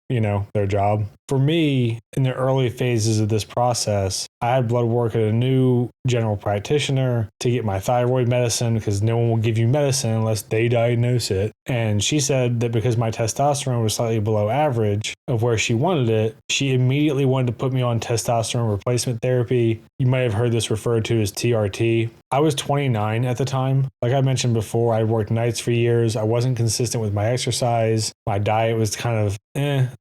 their job. For me, in the early phases of this process, I had blood work at a new general practitioner to get my thyroid medicine because no one will give you medicine unless they diagnose it. And she said that because my testosterone was slightly below average of where she wanted it, she immediately wanted to put me on testosterone replacement therapy. You might have heard this referred to as TRT. I was 29 at the time. Like I mentioned before, I worked nights for years. I wasn't consistent with my exercise. My diet was kind of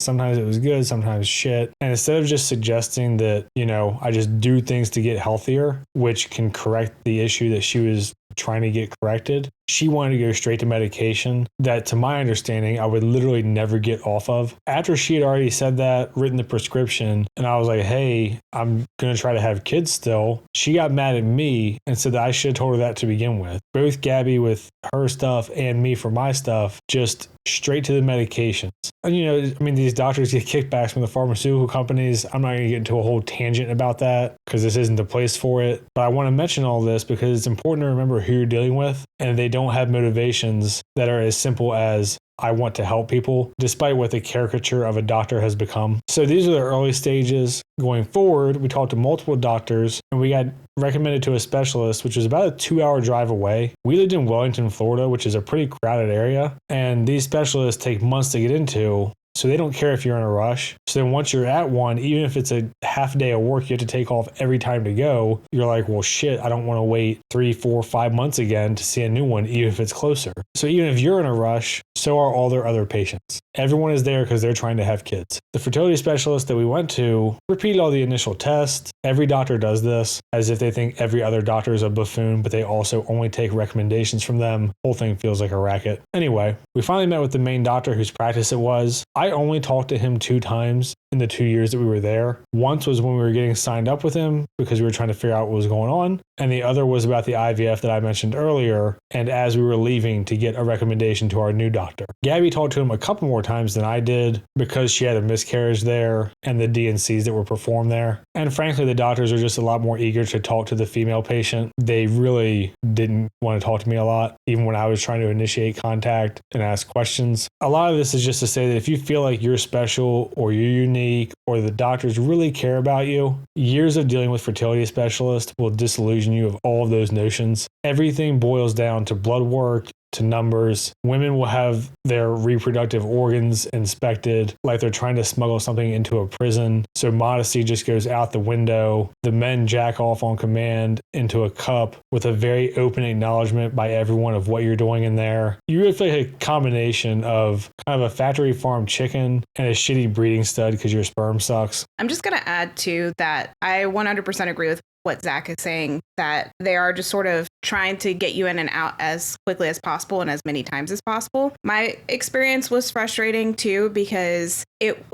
sometimes it was good, sometimes shit. And instead of just suggesting that, I just do things to get healthier, which can correct the issue that she was trying to get corrected, she wanted to go straight to medication that, to my understanding, I would literally never get off of. After she had already said that, written the prescription, and I was like, hey, I'm going to try to have kids still, she got mad at me and said that I should have told her that to begin with. Both Gabi with her stuff and me for my stuff, just straight to the medications. And these doctors get kickbacks from the pharmaceutical companies. I'm not going to get into a whole tangent about that because this isn't the place for it. But I want to mention all this because it's important to remember who you're dealing with, and they don't have motivations that are as simple as, I want to help people, despite what the caricature of a doctor has become. So these are the early stages. Going forward, we talked to multiple doctors, and we got recommended to a specialist, which was about a 2-hour drive away. We lived in Wellington, Florida, which is a pretty crowded area, and these specialists take months to get into. So they don't care if you're in a rush. So then once you're at one, even if it's a half day of work, you have to take off every time to go. You're like, well, shit, I don't want to wait 3, 4, 5 months again to see a new one, even if it's closer. So even if you're in a rush, so are all their other patients. Everyone is there because they're trying to have kids. The fertility specialist that we went to repeated all the initial tests. Every doctor does this as if they think every other doctor is a buffoon, but they also only take recommendations from them. Whole thing feels like a racket. Anyway, we finally met with the main doctor whose practice it was. I only talked to him 2 times in the 2 years that we were there. Once was when we were getting signed up with him because we were trying to figure out what was going on. And the other was about the IVF that I mentioned earlier. And as we were leaving to get a recommendation to our new doctor. Gabi talked to him a couple more times than I did because she had a miscarriage there and the D&Cs that were performed there. And frankly, the doctors are just a lot more eager to talk to the female patient. They really didn't want to talk to me a lot, even when I was trying to initiate contact and ask questions. A lot of this is just to say that if you feel like you're special or you're unique or the doctors really care about you, years of dealing with fertility specialists will disillusion you of all of those notions. Everything boils down to blood work, to numbers. Women will have their reproductive organs inspected like they're trying to smuggle something into a prison. So modesty just goes out the window. The men jack off on command into a cup with a very open acknowledgement by everyone of what you're doing in there. You really feel like a combination of kind of a factory farm chicken and a shitty breeding stud because your sperm sucks. I'm just going to add to that. I 100% agree with what Zach is saying, that they are just sort of trying to get you in and out as quickly as possible and as many times as possible. My experience was frustrating too, because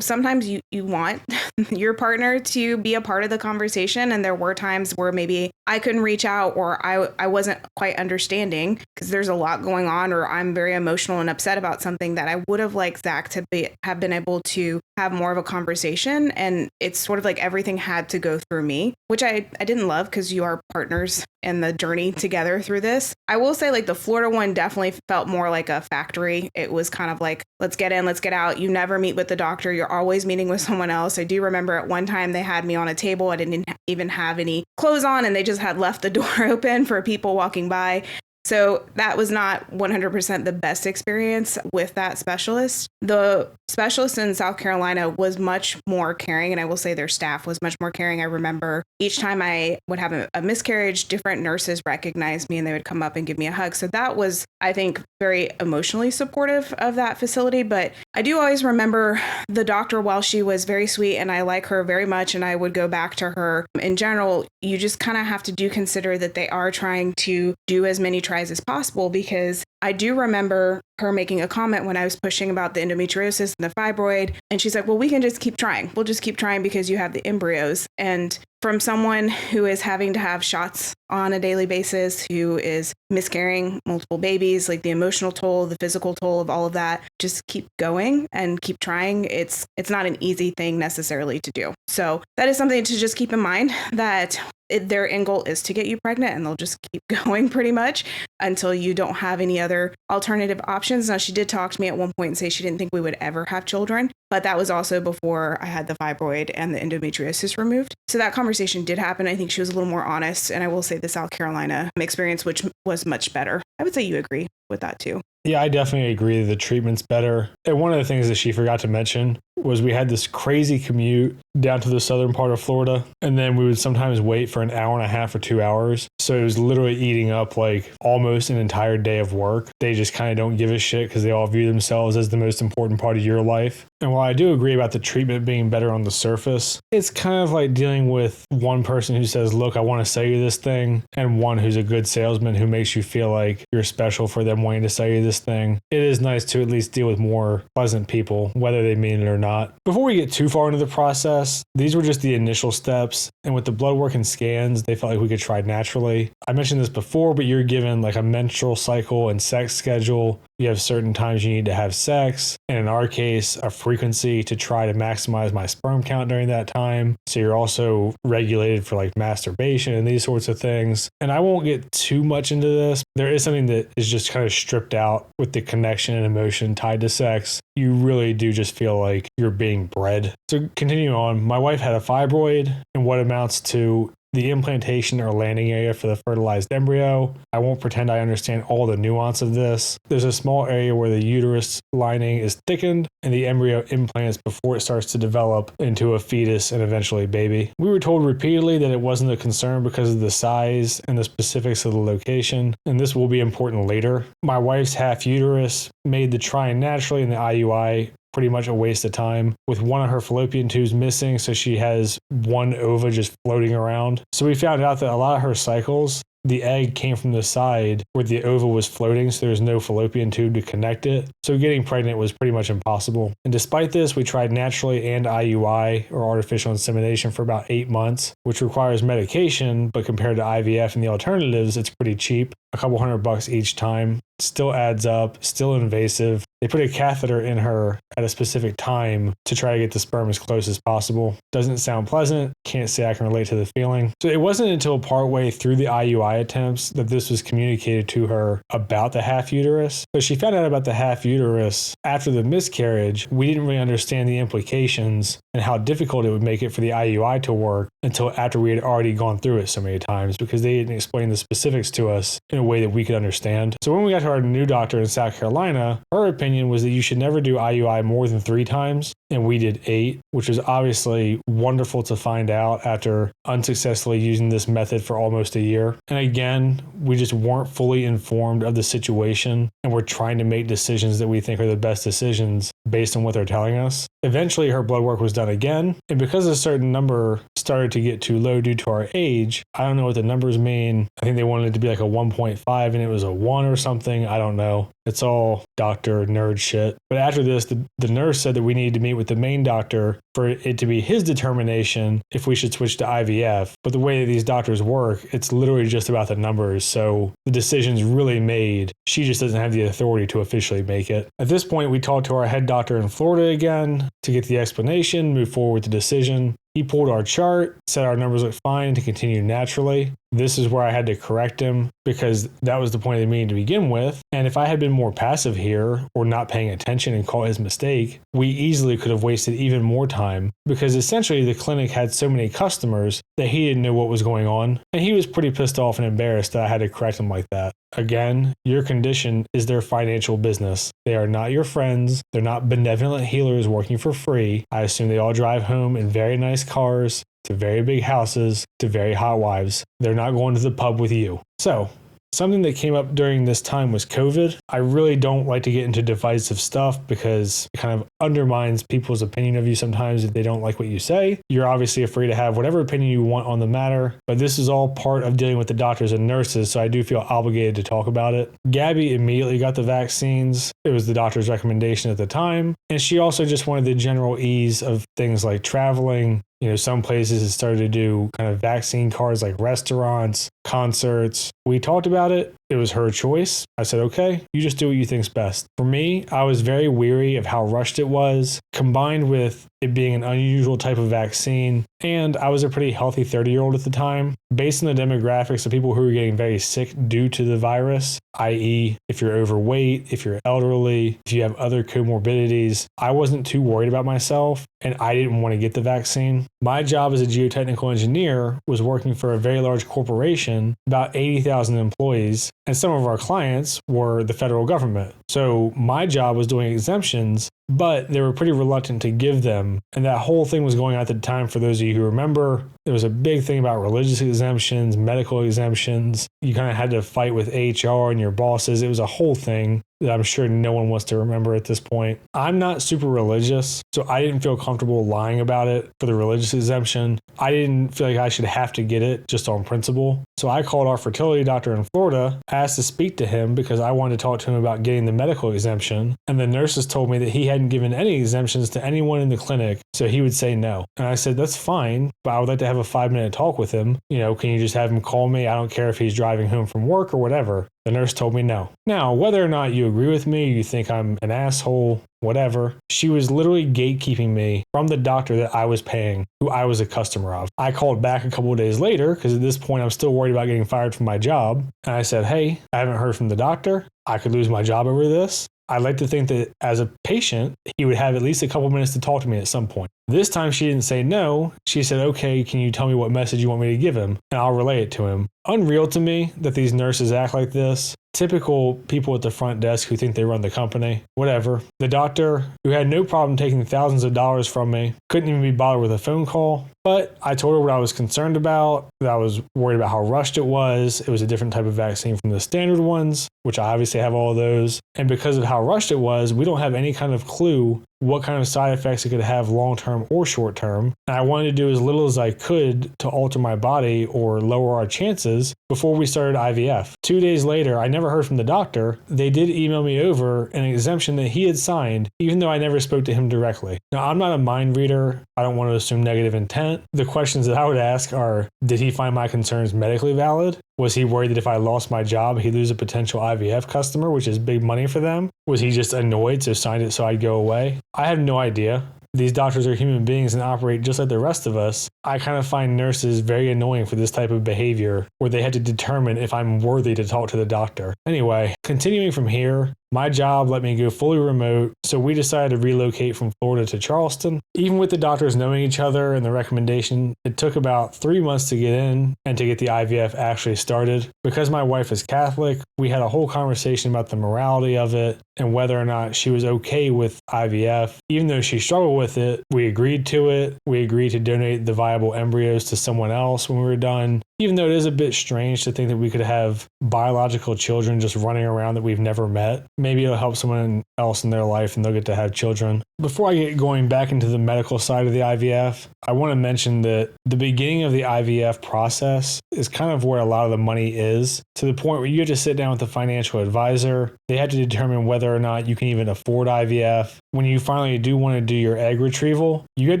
sometimes you want your partner to be a part of the conversation. And there were times where maybe I couldn't reach out or I wasn't quite understanding because there's a lot going on, or I'm very emotional and upset about something that I would have liked Zach to have been able to have more of a conversation. And it's sort of like everything had to go through me, which I didn't love because you are partners in the journey together through this. I will say, like, the Florida one definitely felt more like a factory. It was kind of like, let's get in, let's get out. You never meet with the doctor. You're always meeting with someone else. I do remember at one time they had me on a table. I didn't even have any clothes on and they just had left the door open for people walking by. So that was not 100% the best experience with that specialist. The specialist in South Carolina was much more caring, and I will say their staff was much more caring. I remember each time I would have a miscarriage, different nurses recognized me and they would come up and give me a hug. So that was, I think, very emotionally supportive of that facility. But I do always remember the doctor, while she was very sweet and I like her very much and I would go back to her, in general, you just kind of have to consider that they are trying to do as many tries as possible, because I do remember her making a comment when I was pushing about the endometriosis and the fibroid. And she's like, well, we can just keep trying. We'll just keep trying because you have the embryos. And from someone who is having to have shots on a daily basis, who is miscarrying multiple babies, like the emotional toll, the physical toll of all of that, just keep going and keep trying. It's not an easy thing necessarily to do. So that is something to just keep in mind, that their end goal is to get you pregnant, and they'll just keep going pretty much until you don't have any other alternative options. Now, she did talk to me at one point and say she didn't think we would ever have children, but that was also before I had the fibroid and the endometriosis removed. So that conversation did happen. I think she was a little more honest. And I will say the South Carolina experience, which was much better. I would say you agree with that too. Yeah, I definitely agree the treatment's better. And one of the things that she forgot to mention was we had this crazy commute down to the southern part of Florida, and then we would sometimes wait for an hour and a half or 2 hours. So it was literally eating up like almost an entire day of work. They just kind of don't give a shit because they all view themselves as the most important part of your life. And while I do agree about the treatment being better on the surface, it's kind of like dealing with one person who says, look, I want to sell you this thing, and one who's a good salesman who makes you feel like you're special for them wanting to sell you this thing. It is nice to at least deal with more pleasant people, whether they mean it or not. Before we get too far into the process, these were just the initial steps. And with the blood work and scans, they felt like we could try naturally. I mentioned this before, but you're given like a menstrual cycle and sex schedule You have certain times you need to have sex. And in our case, a frequency to try to maximize my sperm count during that time. So you're also regulated for like masturbation and these sorts of things. And I won't get too much into this. There is something that is just kind of stripped out with the connection and emotion tied to sex. You really do just feel like you're being bred. So continuing on, my wife had a fibroid and what amounts to the implantation or landing area for the fertilized embryo. I won't pretend I understand all the nuance of this. There's a small area where the uterus lining is thickened and the embryo implants before it starts to develop into a fetus and eventually baby. We were told repeatedly that it wasn't a concern because of the size and the specifics of the location, and this will be important later. My wife's half uterus made the trying naturally in the IUI pretty much a waste of time, with one of her fallopian tubes missing, so she has one ova just floating around. So we found out that a lot of her cycles, the egg came from the side where the ova was floating, so there's no fallopian tube to connect it. So getting pregnant was pretty much impossible. And despite this, we tried naturally and IUI, or artificial insemination, for about 8 months, which requires medication, but compared to IVF and the alternatives, it's pretty cheap. A couple $100 each time. Still adds up, still invasive. They put a catheter in her at a specific time to try to get the sperm as close as possible. Doesn't sound pleasant. Can't say I can relate to the feeling. So it wasn't until partway through the IUI attempts that this was communicated to her about the half uterus. So she found out about the half uterus after the miscarriage. We didn't really understand the implications and how difficult it would make it for the IUI to work until after we had already gone through it so many times, because they didn't explain the specifics to us in a way that we could understand. So when we got to our new doctor in South Carolina, her opinion was that you should never do IUI more than 3 times, and we did 8, which was obviously wonderful to find out after unsuccessfully using this method for almost a year. And again, we just weren't fully informed of the situation, and we're trying to make decisions that we think are the best decisions based on what they're telling us. Eventually, her blood work was done again, and because a certain number started to get too low due to our age, I don't know what the numbers mean. I think they wanted it to be like a 1.5 and it was a 1 or something. I don't know. It's all doctor nerd shit. But after this, the nurse said that we needed to meet with the main doctor for it to be his determination if we should switch to IVF. But the way that these doctors work, it's literally just about the numbers. So the decision's really made. She just doesn't have the authority to officially make it. At this point, we talked to our head doctor in Florida again to get the explanation, move forward with the decision. He pulled our chart, said our numbers looked fine to continue naturally. This is where I had to correct him because that was the point of the meeting to begin with. And if I had been more passive here or not paying attention and caught his mistake, we easily could have wasted even more time because essentially the clinic had so many customers that he didn't know what was going on. And he was pretty pissed off and embarrassed that I had to correct him like that. Again, your condition is their financial business. They are not your friends. They're not benevolent healers working for free. I assume they all drive home in very nice cars, to very big houses, to very hot wives. They're not going to the pub with you. So, something that came up during this time was COVID. I really don't like to get into divisive stuff because it kind of undermines people's opinion of you sometimes if they don't like what you say. You're obviously free to have whatever opinion you want on the matter, but this is all part of dealing with the doctors and nurses, so I do feel obligated to talk about it. Gabi immediately got the vaccines. It was the doctor's recommendation at the time, and she also just wanted the general ease of things like traveling. You know, some places have started to do kind of vaccine cards like restaurants, concerts. We talked about it. It was her choice. I said, okay, you just do what you think's best. For me, I was very weary of how rushed it was, combined with it being an unusual type of vaccine. And I was a pretty healthy 30-year-old at the time. Based on the demographics of people who were getting very sick due to the virus, i.e., if you're overweight, if you're elderly, if you have other comorbidities, I wasn't too worried about myself, and I didn't want to get the vaccine. My job as a geotechnical engineer was working for a very large corporation, about 80,000 employees, and some of our clients were the federal government. So my job was doing exemptions, but they were pretty reluctant to give them. And that whole thing was going on at the time. For those of you who remember, there was a big thing about religious exemptions, medical exemptions. You kind of had to fight with HR and your bosses. It was a whole thing that I'm sure no one wants to remember at this point. I'm not super religious, so I didn't feel comfortable lying about it for the religious exemption. I didn't feel like I should have to get it just on principle. So I called our fertility doctor in Florida, asked to speak to him because I wanted to talk to him about getting the medical exemption. And the nurses told me that he hadn't given any exemptions to anyone in the clinic, so he would say no. And I said, that's fine, but I would like to have a 5-minute talk with him. You know, can you just have him call me? I don't care if he's driving home from work or whatever. The nurse told me no. Now, whether or not you agree with me, you think I'm an asshole, whatever, she was literally gatekeeping me from the doctor that I was paying, who I was a customer of. I called back a couple of days later because at this point I'm still worried about getting fired from my job. And I said, hey, I haven't heard from the doctor. I could lose my job over this. I'd like to think that as a patient, he would have at least a couple minutes to talk to me at some point. This time she didn't say no. She said, okay, can you tell me what message you want me to give him? And I'll relay it to him. Unreal to me that these nurses act like this. Typical people at the front desk who think they run the company. Whatever. The doctor, who had no problem taking thousands of dollars from me, couldn't even be bothered with a phone call. But I told her what I was concerned about, that I was worried about how rushed it was. It was a different type of vaccine from the standard ones, which I obviously have all of those. And because of how rushed it was, we don't have any kind of clue what kind of side effects it could have long-term or short-term. And I wanted to do as little as I could to alter my body or lower our chances before we started IVF. 2 days later, I never heard from the doctor. They did email me over an exemption that he had signed, even though I never spoke to him directly. Now, I'm not a mind reader. I don't want to assume negative intent. The questions that I would ask are, did he find my concerns medically valid? Was he worried that if I lost my job, he'd lose a potential IVF customer, which is big money for them? Was he just annoyed, so signed it so I'd go away? I have no idea. These doctors are human beings and operate just like the rest of us. I kind of find nurses very annoying for this type of behavior where they had to determine if I'm worthy to talk to the doctor. Anyway, continuing from here, my job let me go fully remote, so we decided to relocate from Florida to Charleston. Even with the doctors knowing each other and the recommendation, it took about 3 months to get in and to get the IVF actually started. Because my wife is Catholic, we had a whole conversation about the morality of it and whether or not she was okay with IVF. Even though she struggled with it, we agreed to it. We agreed to donate the viable embryos to someone else when we were done. Even though it is a bit strange to think that we could have biological children just running around that we've never met. Maybe it'll help someone else in their life and they'll get to have children. Before I get going back into the medical side of the IVF, I want to mention that the beginning of the IVF process is kind of where a lot of the money is, to the point where you have to sit down with a financial advisor. They have to determine whether or not you can even afford IVF. When you finally do want to do your egg retrieval, you have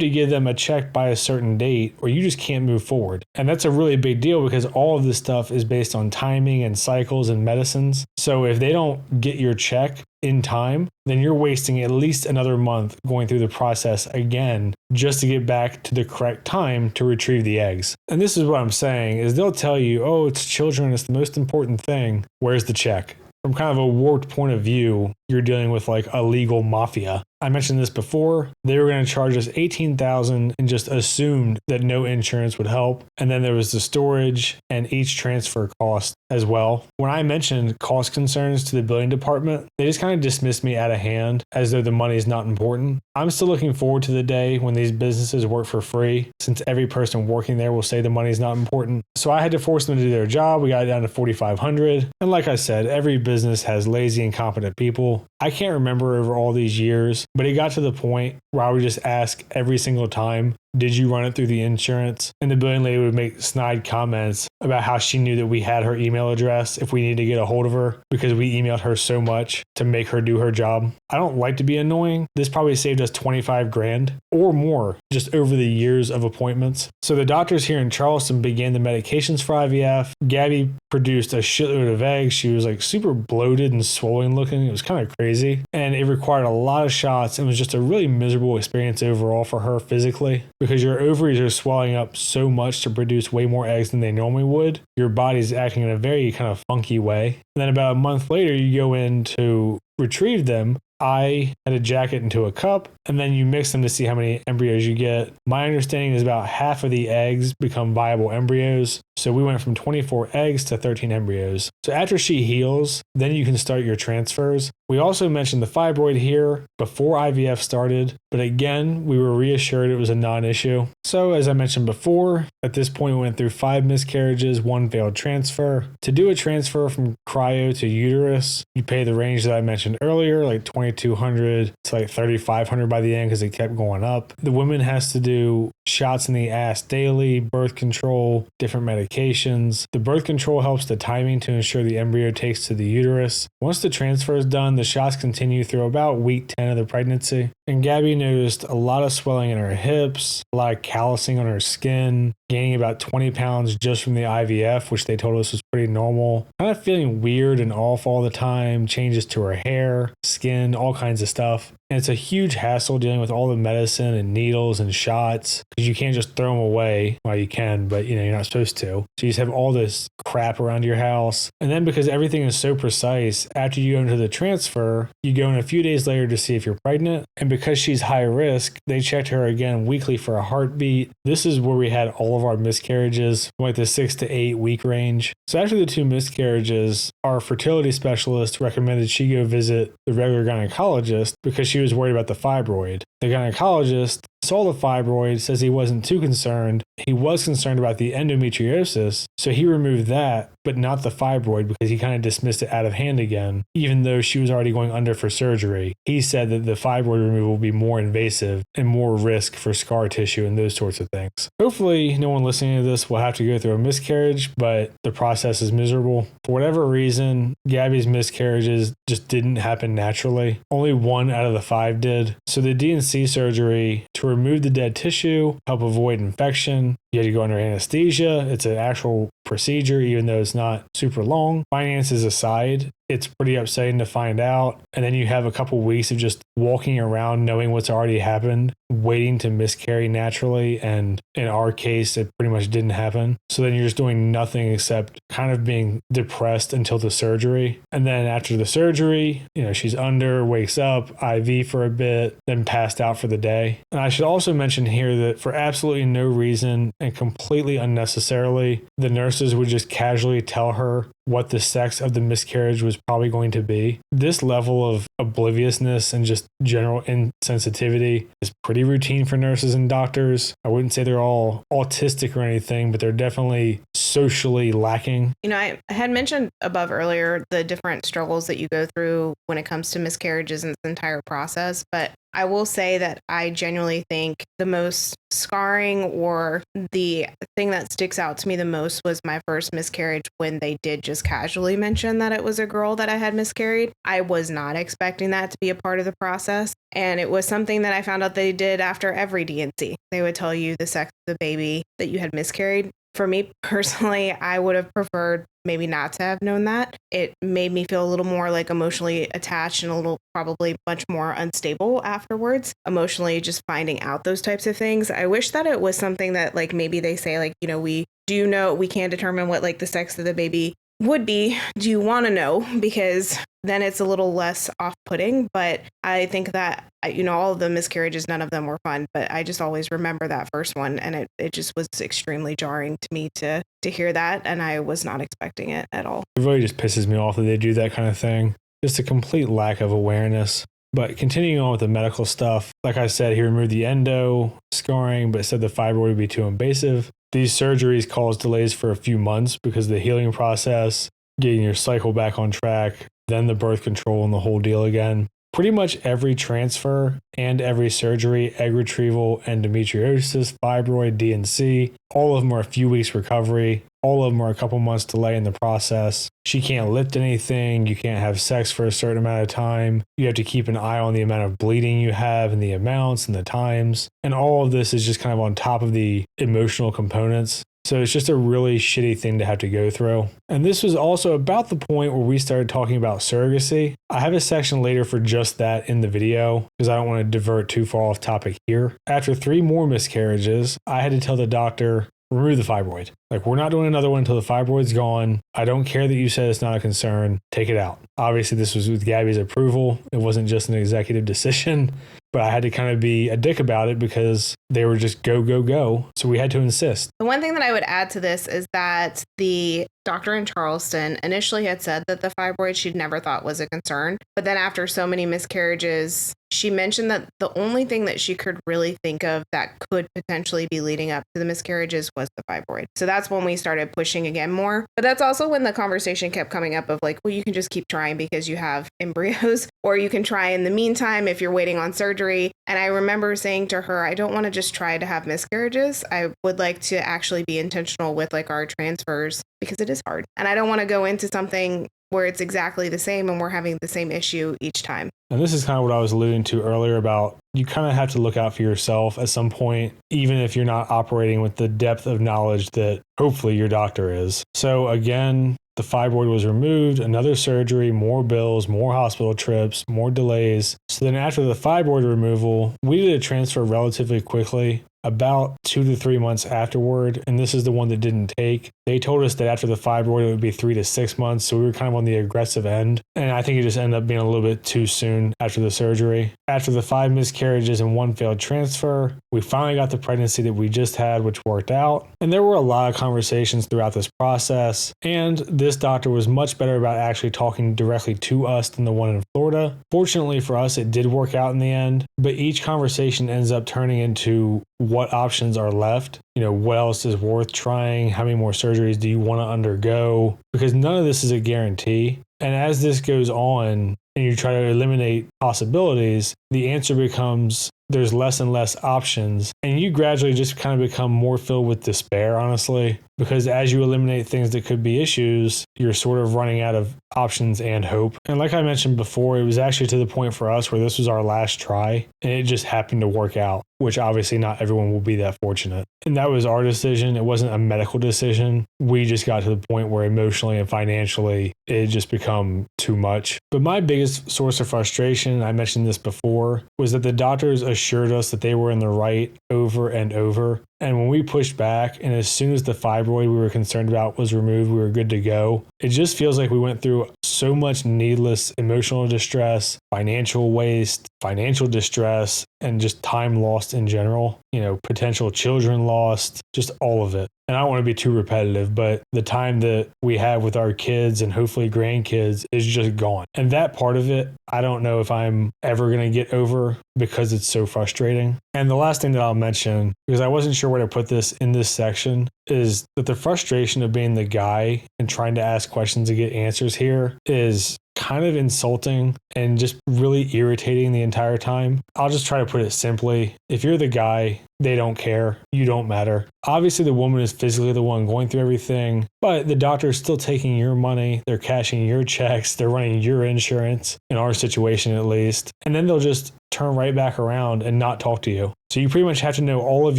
to give them a check by a certain date or you just can't move forward. And that's a really big deal because all of this stuff is based on timing and cycles and medicines. So if they don't get your check in time, then you're wasting at least another month going through the process again just to get back to the correct time to retrieve the eggs. And this is what I'm saying is they'll tell you, oh, it's children, it's the most important thing. Where's the check? From kind of a warped point of view, you're dealing with like a legal mafia. I mentioned this before. They were going to charge us $18,000 and just assumed that no insurance would help. And then there was the storage and each transfer cost as well. When I mentioned cost concerns to the billing department, they just kind of dismissed me out of hand as though the money is not important. I'm still looking forward to the day when these businesses work for free, since every person working there will say the money is not important. So I had to force them to do their job. We got it down to $4,500. And like I said, every business has lazy, incompetent people. I can't remember over all these years, but it got to the point where I would just ask every single time, did you run it through the insurance? And the billing lady would make snide comments about how she knew that we had her email address if we needed to get a hold of her because we emailed her so much to make her do her job. I don't like to be annoying. This probably saved us $25,000 or more just over the years of appointments. So the doctors here in Charleston began the medications for IVF. Gabi produced a shitload of eggs. She was like super bloated and swollen looking. It was kind of crazy. And it required a lot of shots and was just a really miserable experience overall for her physically. Because your ovaries are swelling up so much to produce way more eggs than they normally would, your body's acting in a very kind of funky way. And then about a month later, you go in to retrieve them. I had a jacket into a cup, and then you mix them to see how many embryos you get. My understanding is about half of the eggs become viable embryos. So we went from 24 eggs to 13 embryos. So after she heals, then you can start your transfers. We also mentioned the fibroid here before IVF started, but again, we were reassured it was a non-issue. So as I mentioned before, at this point we went through 5 miscarriages, 1 failed transfer. To do a transfer from cryo to uterus, you pay the range that I mentioned earlier, like $2,200 to like $3,500 by the end because it kept going up. The woman has to do shots in the ass daily, birth control, different medications. The birth control helps the timing to ensure the embryo takes to the uterus. Once the transfer is done, the shots continue through about week 10 of the pregnancy. And Gabi noticed a lot of swelling in her hips, a lot of callousing on her skin, gaining about 20 pounds just from the IVF, which they told us was pretty normal. Kind of feeling weird and off all the time, changes to her hair, skin, all kinds of stuff. And it's a huge hassle dealing with all the medicine and needles and shots because you can't just throw them away. Well, you can, but you're not supposed to. So you just have all this crap around your house. And then because everything is so precise, after you go into the transfer, you go in a few days later to see if you're pregnant. And because she's high risk, they checked her again weekly for a heartbeat. This is where we had all of our miscarriages, like the 6 to 8 week range. So after the 2 miscarriages, our fertility specialist recommended she go visit the regular gynecologist because she was worried about the fibroid. The gynecologist saw the fibroid, says he wasn't too concerned. He was concerned about the endometriosis, so he removed that, but not the fibroid because he kind of dismissed it out of hand again, even though she was already going under for surgery. He said that the fibroid removal will be more invasive and more risk for scar tissue and those sorts of things. Hopefully, no one listening to this will have to go through a miscarriage, but the process is miserable. For whatever reason, Gabi's miscarriages just didn't happen naturally. Only 1 out of the 5 did. So the D&C surgery to remove the dead tissue, help avoid infection. You had to go under anesthesia. It's an actual procedure, even though it's not super long. Finances aside, it's pretty upsetting to find out. And then you have a couple weeks of just walking around knowing what's already happened, waiting to miscarry naturally. And in our case, it pretty much didn't happen. So then you're just doing nothing except kind of being depressed until the surgery. And then after the surgery, she's under, wakes up, IV for a bit, then passed out for the day. And I should also mention here that for absolutely no reason and completely unnecessarily, the nurses would just casually tell her what the sex of the miscarriage was probably going to be. This level of obliviousness and just general insensitivity is pretty routine for nurses and doctors. I wouldn't say they're all autistic or anything, but they're definitely socially lacking. I had mentioned above earlier the different struggles that you go through when it comes to miscarriages and this entire process, but I will say that I genuinely think the most scarring or the thing that sticks out to me the most was my first miscarriage when they did just casually mention that it was a girl that I had miscarried. I was not expecting that to be a part of the process. And it was something that I found out they did after every D&C. They would tell you the sex of the baby that you had miscarried. For me personally, I would have preferred maybe not to have known that. It made me feel a little more like emotionally attached and a little probably much more unstable afterwards, emotionally just finding out those types of things. I wish that it was something that like maybe they say like, we do know we can determine what like the sex of the baby would be. Do you want to know? Because then it's a little less off-putting. But I think that, all of the miscarriages, none of them were fun. But I just always remember that first one. And it just was extremely jarring to me to hear that. And I was not expecting it at all. It really just pisses me off that they do that kind of thing. Just a complete lack of awareness. But continuing on with the medical stuff, like I said, he removed the endo scarring, but said the fibroid would be too invasive. These surgeries cause delays for a few months because of the healing process, getting your cycle back on track, then the birth control and the whole deal again. Pretty much every transfer and every surgery, egg retrieval, endometriosis, fibroid, D&C, all of them are a few weeks recovery. All of them are a couple months delay in the process. She can't lift anything. You can't have sex for a certain amount of time. You have to keep an eye on the amount of bleeding you have and the amounts and the times. And all of this is just kind of on top of the emotional components. So it's just a really shitty thing to have to go through. And this was also about the point where we started talking about surrogacy. I have a section later for just that in the video because I don't want to divert too far off topic here. After 3 more miscarriages, I had to tell the doctor, remove the fibroid. Like, we're not doing another one until the fibroid's gone. I don't care that you said it's not a concern. Take it out. Obviously, this was with Gabi's approval. It wasn't just an executive decision, but I had to kind of be a dick about it because they were just go, go, go. So we had to insist. The one thing that I would add to this is that the doctor in Charleston initially had said that the fibroid she'd never thought was a concern. But then after so many miscarriages, she mentioned that the only thing that she could really think of that could potentially be leading up to the miscarriages was the fibroid. So that's when we started pushing again more. But that's also when the conversation kept coming up of like, well, you can just keep trying because you have embryos, or you can try in the meantime if you're waiting on surgery. And I remember saying to her, I don't want to just try to have miscarriages. I would like to actually be intentional with like our transfers because it is hard. And I don't want to go into something where it's exactly the same and we're having the same issue each time. And this is kind of what I was alluding to earlier about you kind of have to look out for yourself at some point, even if you're not operating with the depth of knowledge that hopefully your doctor is. So again, the fibroid was removed, another surgery, more bills, more hospital trips, more delays. So then after the fibroid removal, we did a transfer relatively quickly, about 2 to 3 months afterward. And this is the one that didn't take. They told us that after the fibroid, it would be 3 to 6 months. So we were kind of on the aggressive end. And I think it just ended up being a little bit too soon after the surgery. After the 5 miscarriages and 1 failed transfer, we finally got the pregnancy that we just had, which worked out. And there were a lot of conversations throughout this process. And this doctor was much better about actually talking directly to us than the one in Florida. Fortunately for us, it did work out in the end. But each conversation ends up turning into what options are left. What else is worth trying? How many more surgeries do you want to undergo? Because none of this is a guarantee. And as this goes on and you try to eliminate possibilities, the answer becomes there's less and less options. And you gradually just kind of become more filled with despair, honestly, because as you eliminate things that could be issues, you're sort of running out of options and hope. And like I mentioned before, it was actually to the point for us where this was our last try and it just happened to work out, which obviously not everyone will be that fortunate. And that was our decision. It wasn't a medical decision. We just got to the point where emotionally and financially it just become too much. But my biggest source of frustration, I mentioned this before, was that the doctors assured us that they were in the right over and over. And when we pushed back, and as soon as the fibroid we were concerned about was removed, we were good to go. It just feels like we went through so much needless emotional distress, financial waste, financial distress, and just time lost in general. Potential children lost, just all of it. And I don't want to be too repetitive, but the time that we have with our kids and hopefully grandkids is just gone. And that part of it, I don't know if I'm ever going to get over because it's so frustrating. And the last thing that I'll mention, because I wasn't sure where to put this in this section, is that the frustration of being the guy and trying to ask questions and get answers here is kind of insulting and just really irritating the entire time. I'll just try to put it simply. If you're the guy, they don't care. You don't matter. Obviously, the woman is physically the one going through everything, but the doctor is still taking your money. They're cashing your checks. They're running your insurance, in our situation at least. And then they'll just turn right back around and not talk to you. So you pretty much have to know all of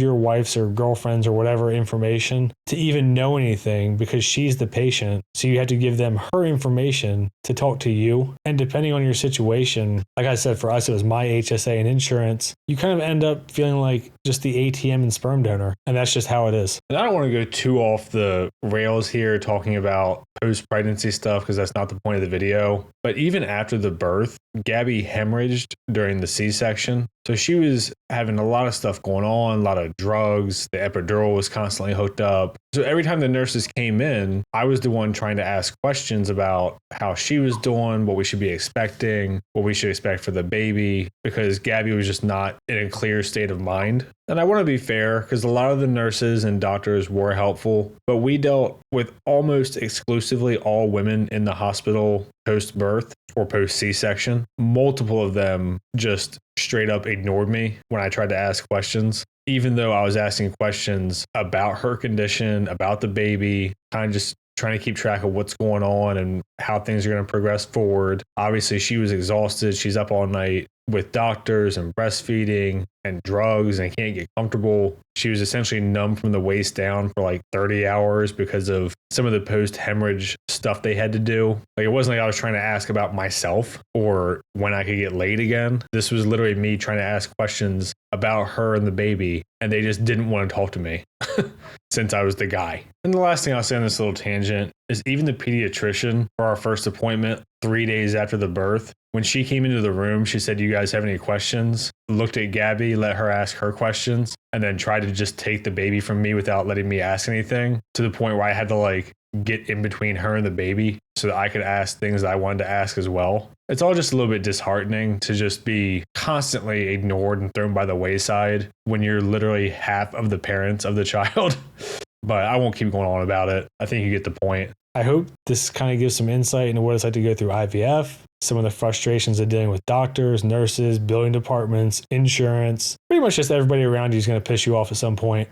your wife's or girlfriend's or whatever information to even know anything because she's the patient. So you have to give them her information to talk to you. And depending on your situation, like I said, for us, it was my HSA and insurance. You kind of end up feeling like just the ATM and sperm donor. And that's just how it is. And I don't want to go too off the rails here talking about post-pregnancy stuff because that's not the point of the video. But even after the birth, Gabi hemorrhaged during the C-section. So she was having a lot of stuff going on, a lot of drugs. The epidural was constantly hooked up. So every time the nurses came in, I was the one trying to ask questions about how she was doing, what we should be expecting, what we should expect for the baby, because Gabi was just not in a clear state of mind. And I want to be fair because a lot of the nurses and doctors were helpful, but we dealt with almost exclusively all women in the hospital post-birth or post-C-section. Multiple of them just straight up ignored me when I tried to ask questions, even though I was asking questions about her condition, about the baby, kind of just trying to keep track of what's going on and how things are going to progress forward. Obviously, she was exhausted. She's up all night with doctors and breastfeeding and drugs and can't get comfortable. She was essentially numb from the waist down for like 30 hours because of some of the post-hemorrhage stuff they had to do. Like, it wasn't like I was trying to ask about myself or when I could get laid again. This was literally me trying to ask questions about her and the baby, and they just didn't want to talk to me since I was the guy. And the last thing I'll say on this little tangent is even the pediatrician for our first appointment 3 days after the birth, when she came into the room, she said, "You guys have any questions?" Looked at Gabi, let her ask her questions, and then tried to just take the baby from me without letting me ask anything, to the point where I had to get in between her and the baby so that I could ask things that I wanted to ask as well. It's all just a little bit disheartening to just be constantly ignored and thrown by the wayside when you're literally half of the parents of the child. But I won't keep going on about it. I think you get the point. I hope this kind of gives some insight into what it's like to go through IVF. some of the frustrations of dealing with doctors, nurses, billing departments, insurance. Pretty much just everybody around you is going to piss you off at some point.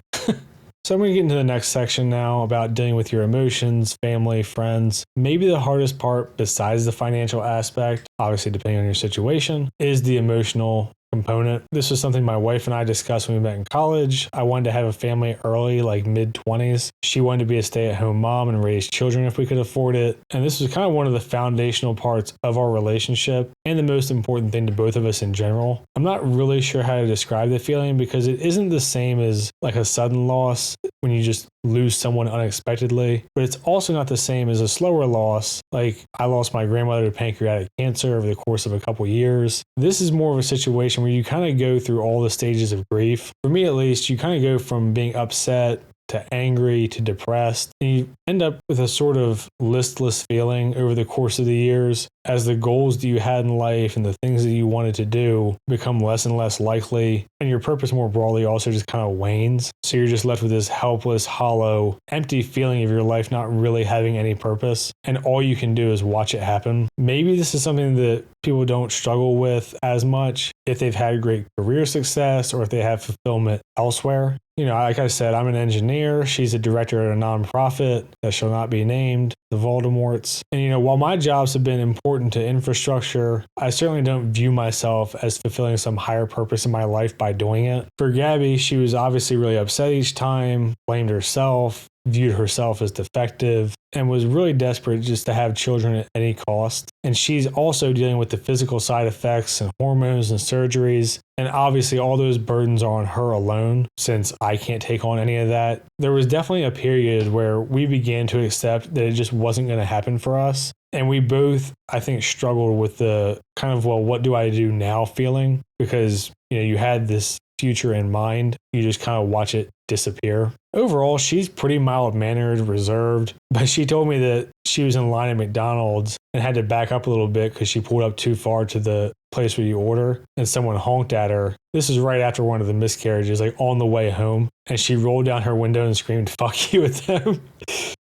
So I'm going to get into the next section now about dealing with your emotions, family, friends. Maybe the hardest part, besides the financial aspect, obviously depending on your situation, is the emotional component. This was something my wife and I discussed when we met in college. I wanted to have a family early, like mid-20s. She wanted to be a stay-at-home mom and raise children if we could afford it. And this was kind of one of the foundational parts of our relationship and the most important thing to both of us in general. I'm not really sure how to describe the feeling because it isn't the same as like a sudden loss when you just lose someone unexpectedly, but it's also not the same as a slower loss. Like I lost my grandmother to pancreatic cancer over the course of a couple years. This is more of a situation where you kind of go through all the stages of grief. For me, at least, you kind of go from being upset to angry to depressed. And you end up with a sort of listless feeling over the course of the years as the goals that you had in life and the things that you wanted to do become less and less likely. And your purpose more broadly also just kind of wanes. So you're just left with this helpless, hollow, empty feeling of your life not really having any purpose. And all you can do is watch it happen. Maybe this is something that people don't struggle with as much if they've had great career success or if they have fulfillment elsewhere. You know, like I said, I'm an engineer. She's a director at a nonprofit that shall not be named, the Voldemorts. And, you know, while my jobs have been important to infrastructure, I certainly don't view myself as fulfilling some higher purpose in my life by doing it. For Gabi, she was obviously really upset each time, blamed herself, viewed herself as defective, and was really desperate just to have children at any cost. And she's also dealing with the physical side effects and hormones and surgeries. And obviously all those burdens are on her alone since I can't take on any of that. There was definitely a period where we began to accept that it just wasn't going to happen for us. And we both, I think, struggled with the kind of, well, what do I do now feeling? Because, you know, you had this future in mind. You just kind of watch it disappear. Overall, she's pretty mild-mannered, reserved, but she told me that she was in line at McDonald's and had to back up a little bit because she pulled up too far to the place where you order and someone honked at her. This is right after one of the miscarriages, like on the way home, and she rolled down her window and screamed, "Fuck you" at them.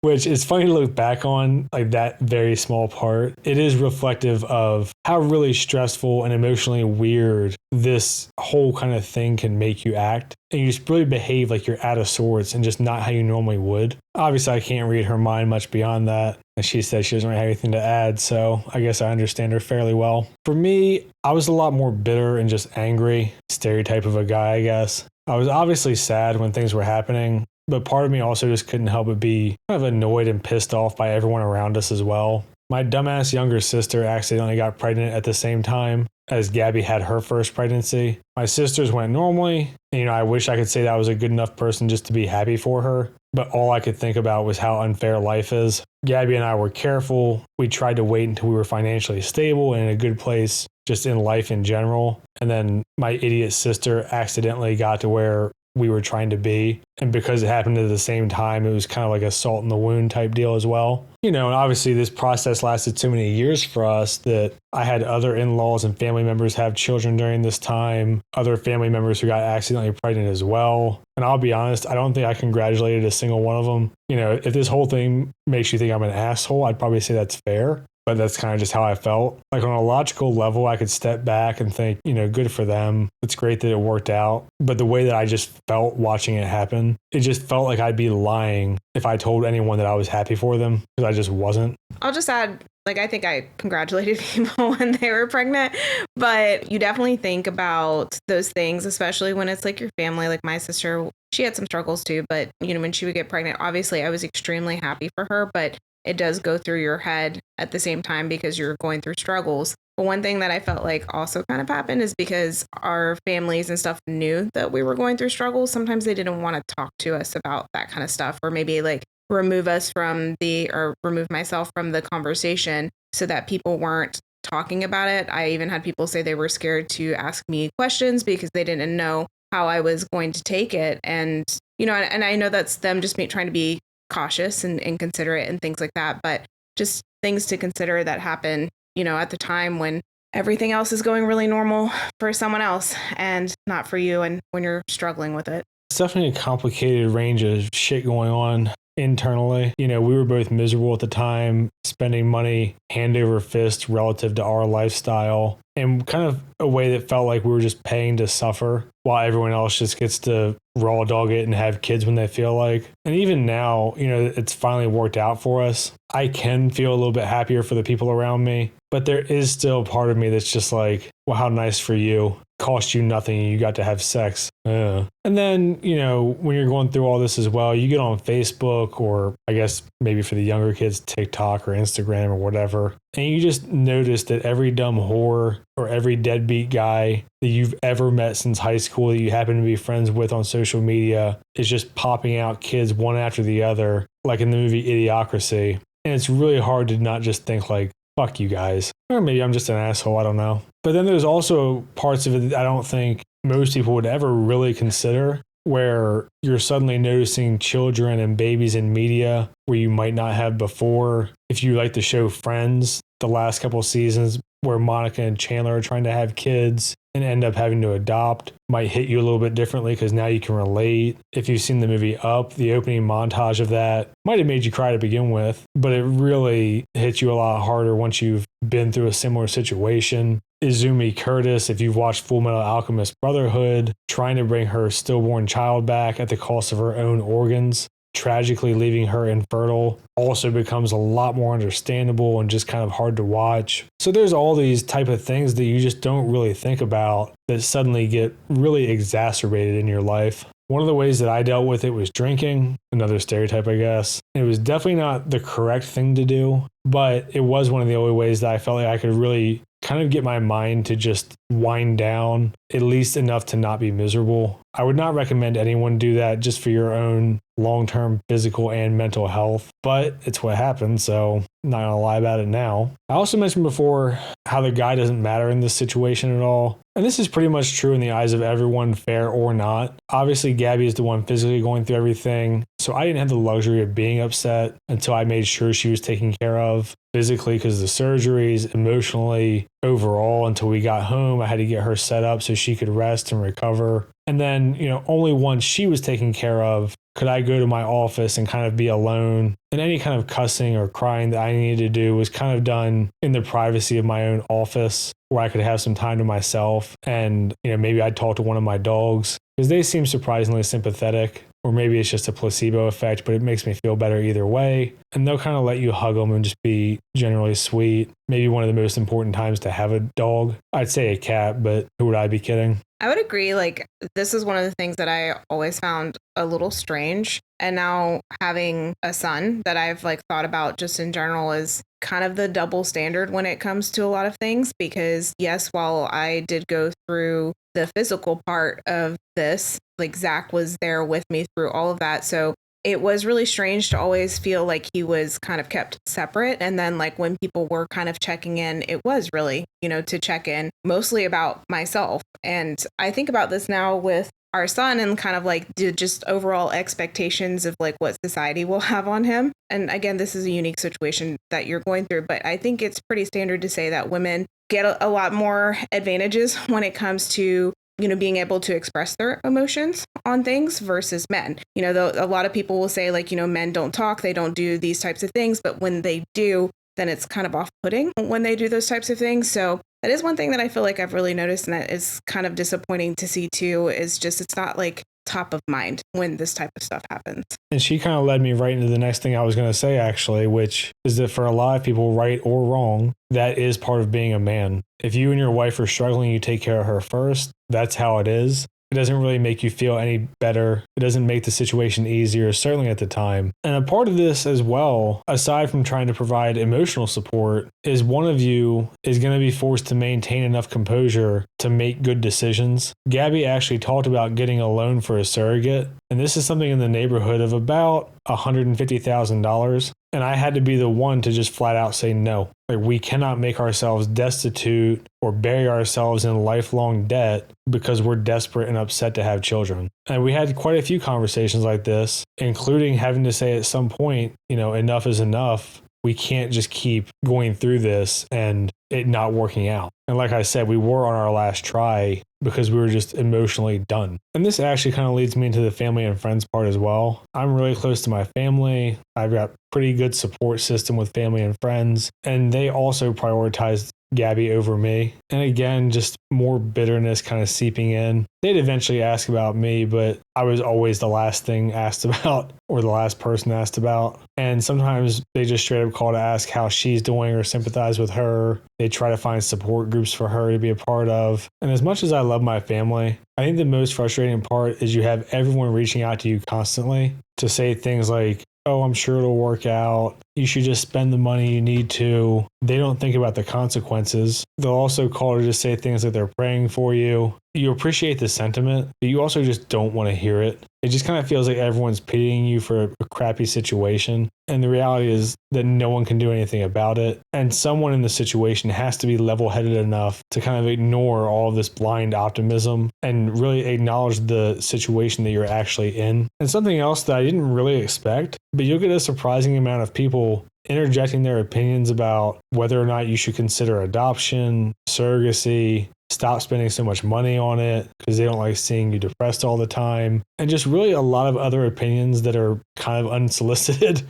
Which is funny to look back on, like that very small part. It is reflective of how really stressful and emotionally weird this whole kind of thing can make you act. And you just really behave like you're out of sorts and just not how you normally would. Obviously, I can't read her mind much beyond that. And she said she doesn't really have anything to add, so I guess I understand her fairly well. For me, I was a lot more bitter and just angry, stereotype of a guy, I guess. I was obviously sad when things were happening, but part of me also just couldn't help but be kind of annoyed and pissed off by everyone around us as well. My dumbass younger sister accidentally got pregnant at the same time as Gabi had her first pregnancy. My sisters went normally, and, you know, I wish I could say that I was a good enough person just to be happy for her, but all I could think about was how unfair life is. Gabi and I were careful. We tried to wait until we were financially stable and in a good place just in life in general. And then my idiot sister accidentally got to where we were trying to be. And because it happened at the same time, it was kind of like a salt in the wound type deal as well. You know, and obviously this process lasted so many years for us that I had other in-laws and family members have children during this time, other family members who got accidentally pregnant as well. And I'll be honest, I don't think I congratulated a single one of them. You know, if this whole thing makes you think I'm an asshole, I'd probably say that's fair. But that's kind of just how I felt. Like on a logical level, I could step back and think, you know, good for them. It's great that it worked out. But the way that I just felt watching it happen, it just felt like I'd be lying if I told anyone that I was happy for them, because I just wasn't. I'll just add, like, I think I congratulated people when they were pregnant, but you definitely think about those things, especially when it's like your family. Like my sister, she had some struggles too, but, you know, when she would get pregnant, obviously I was extremely happy for her, but it does go through your head at the same time because you're going through struggles. But one thing that I felt like also kind of happened is because our families and stuff knew that we were going through struggles. Sometimes they didn't want to talk to us about that kind of stuff, or maybe like remove myself from the conversation so that people weren't talking about it. I even had people say they were scared to ask me questions because they didn't know how I was going to take it. And, you know, and I know that's them just trying to be cautious and considerate and things like that, but just things to consider that happen, you know, at the time when everything else is going really normal for someone else and not for you, and when you're struggling with it. It's definitely a complicated range of shit going on. internally. You know, we were both miserable at the time, spending money hand over fist relative to our lifestyle, and kind of a way that felt like we were just paying to suffer while everyone else just gets to raw dog it and have kids when they feel like. And even now, you know, it's finally worked out for us. I can feel a little bit happier for the people around me, but there is still part of me that's just like, well, how nice for you. Cost you nothing. You got to have sex. And then, you know, when you're going through all this as well, you get on Facebook, or I guess maybe for the younger kids, TikTok or Instagram or whatever. And you just notice that every dumb whore or every deadbeat guy that you've ever met since high school that you happen to be friends with on social media is just popping out kids one after the other, like in the movie Idiocracy. And it's really hard to not just think like, fuck you guys. Or maybe I'm just an asshole. I don't know. But then there's also parts of it that I don't think most people would ever really consider, where you're suddenly noticing children and babies in media where you might not have before. If you like the show Friends, the last couple of seasons where Monica and Chandler are trying to have kids and end up having to adopt, might hit you a little bit differently because now you can relate. If you've seen the movie Up, the opening montage of that might have made you cry to begin with, but it really hits you a lot harder once you've been through a similar situation. Izumi Curtis, if you've watched Full Metal Alchemist Brotherhood, trying to bring her stillborn child back at the cost of her own organs, tragically leaving her infertile, also becomes a lot more understandable and just kind of hard to watch. So there's all these type of things that you just don't really think about that suddenly get really exacerbated in your life. One of the ways that I dealt with it was drinking, another stereotype, I guess. It was definitely not the correct thing to do, but it was one of the only ways that I felt like I could really kind of get my mind to just wind down, at least enough to not be miserable. I would not recommend anyone do that just for your own long-term physical and mental health, but it's what happened, so I'm not gonna lie about it now. I also mentioned before how the guy doesn't matter in this situation at all. And this is pretty much true in the eyes of everyone, fair or not. Obviously, Gabi is the one physically going through everything, so I didn't have the luxury of being upset until I made sure she was taken care of physically because of the surgeries, emotionally, overall, until we got home. I had to get her set up so she could rest and recover. And then, you know, only once she was taken care of could I go to my office and kind of be alone. And any kind of cussing or crying that I needed to do was kind of done in the privacy of my own office, where I could have some time to myself. And, you know, maybe I'd talk to one of my dogs because they seem surprisingly sympathetic. Or maybe it's just a placebo effect, but it makes me feel better either way. And they'll kind of let you hug them and just be generally sweet. Maybe one of the most important times to have a dog. I'd say a cat, but who would I be kidding? I would agree. Like, this is one of the things that I always found a little strange. And now having a son that I've like thought about just in general is kind of the double standard when it comes to a lot of things. Because yes, while I did go through the physical part of this, like Zach was there with me through all of that. So it was really strange to always feel like he was kind of kept separate. And then like when people were kind of checking in, it was really, you know, to check in mostly about myself. And I think about this now with our son and kind of like just overall expectations of like what society will have on him. And again, this is a unique situation that you're going through, but I think it's pretty standard to say that women get a lot more advantages when it comes to, you know, being able to express their emotions on things versus men. You know, though a lot of people will say like, you know, men don't talk, they don't do these types of things, but when they do, then it's kind of off-putting when they do those types of things. So that is one thing that I feel like I've really noticed, and that is kind of disappointing to see too, is just it's not like top of mind when this type of stuff happens. And she kind of led me right into the next thing I was going to say, actually, which is that for a lot of people, right or wrong, that is part of being a man. If you and your wife are struggling, you take care of her first. That's how it is. It doesn't really make you feel any better. It doesn't make the situation easier, certainly at the time. And a part of this as well, aside from trying to provide emotional support, is one of you is going to be forced to maintain enough composure to make good decisions. Gabi actually talked about getting a loan for a surrogate, and this is something in the neighborhood of about $150,000. And I had to be the one to just flat out say no. Like, we cannot make ourselves destitute or bury ourselves in lifelong debt because we're desperate and upset to have children. And we had quite a few conversations like this, including having to say at some point, you know, enough is enough. We can't just keep going through this and it not working out. And like I said, we were on our last try because we were just emotionally done. And this actually kind of leads me into the family and friends part as well. I'm really close to my family. I've got pretty good support system with family and friends, and they also prioritized Gabi over me. And again, just more bitterness kind of seeping in. They'd eventually ask about me, but I was always the last thing asked about or the last person asked about. And sometimes they just straight up call to ask how she's doing or sympathize with her. They try to find support groups for her to be a part of. And as much as I love my family, I think the most frustrating part is you have everyone reaching out to you constantly to say things like, oh, I'm sure it'll work out. You should just spend the money you need to. They don't think about the consequences. They'll also call to just say things like they're praying for you. You appreciate the sentiment, but you also just don't want to hear it. It just kind of feels like everyone's pitying you for a crappy situation. And the reality is that no one can do anything about it. And someone in the situation has to be level-headed enough to kind of ignore all of this blind optimism and really acknowledge the situation that you're actually in. And something else that I didn't really expect, but you'll get a surprising amount of people interjecting their opinions about whether or not you should consider adoption, surrogacy, stop spending so much money on it because they don't like seeing you depressed all the time, and just really a lot of other opinions that are kind of unsolicited.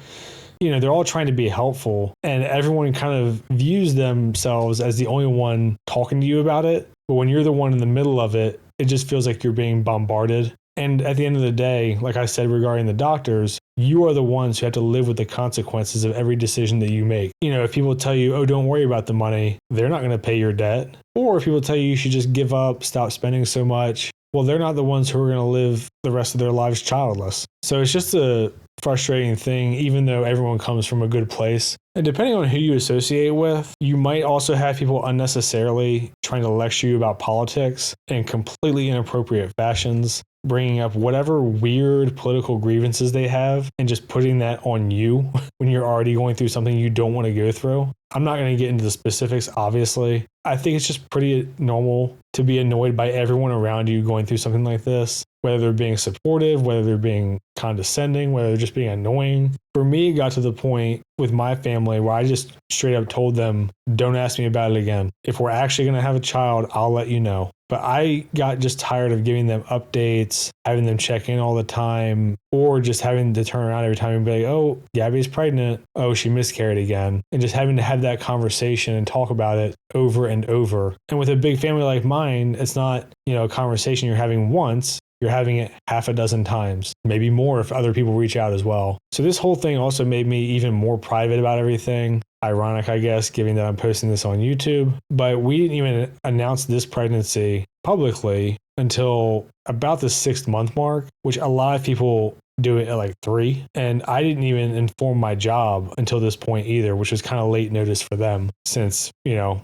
You know, they're all trying to be helpful, and everyone kind of views themselves as the only one talking to you about it. But when you're the one in the middle of it, it just feels like you're being bombarded. And at the end of the day, like I said regarding the doctors, you are the ones who have to live with the consequences of every decision that you make. You know, if people tell you, oh, don't worry about the money, they're not going to pay your debt. Or if people tell you you should just give up, stop spending so much, well, they're not the ones who are going to live the rest of their lives childless. So it's just a frustrating thing, even though everyone comes from a good place. And depending on who you associate with, you might also have people unnecessarily trying to lecture you about politics in completely inappropriate fashions, bringing up whatever weird political grievances they have and just putting that on you when you're already going through something you don't want to go through. I'm not going to get into the specifics, obviously. I think it's just pretty normal to be annoyed by everyone around you going through something like this, whether they're being supportive, whether they're being condescending, whether they're just being annoying. For me, it got to the point with my family where I just straight up told them, don't ask me about it again. If we're actually going to have a child, I'll let you know. But I got just tired of giving them updates, having them check in all the time, or just having to turn around every time and be like, oh, Gabi's pregnant. Oh, she miscarried again. And just having to have that conversation and talk about it over and over. And with a big family like mine, it's not, a conversation you're having once. You're having it half a dozen times, maybe more if other people reach out as well. So this whole thing also made me even more private about everything. Ironic, I guess, given that I'm posting this on YouTube. But we didn't even announce this pregnancy publicly until about the 6th month mark, which a lot of people do it at like 3. And I didn't even inform my job until this point either, which was kind of late notice for them since,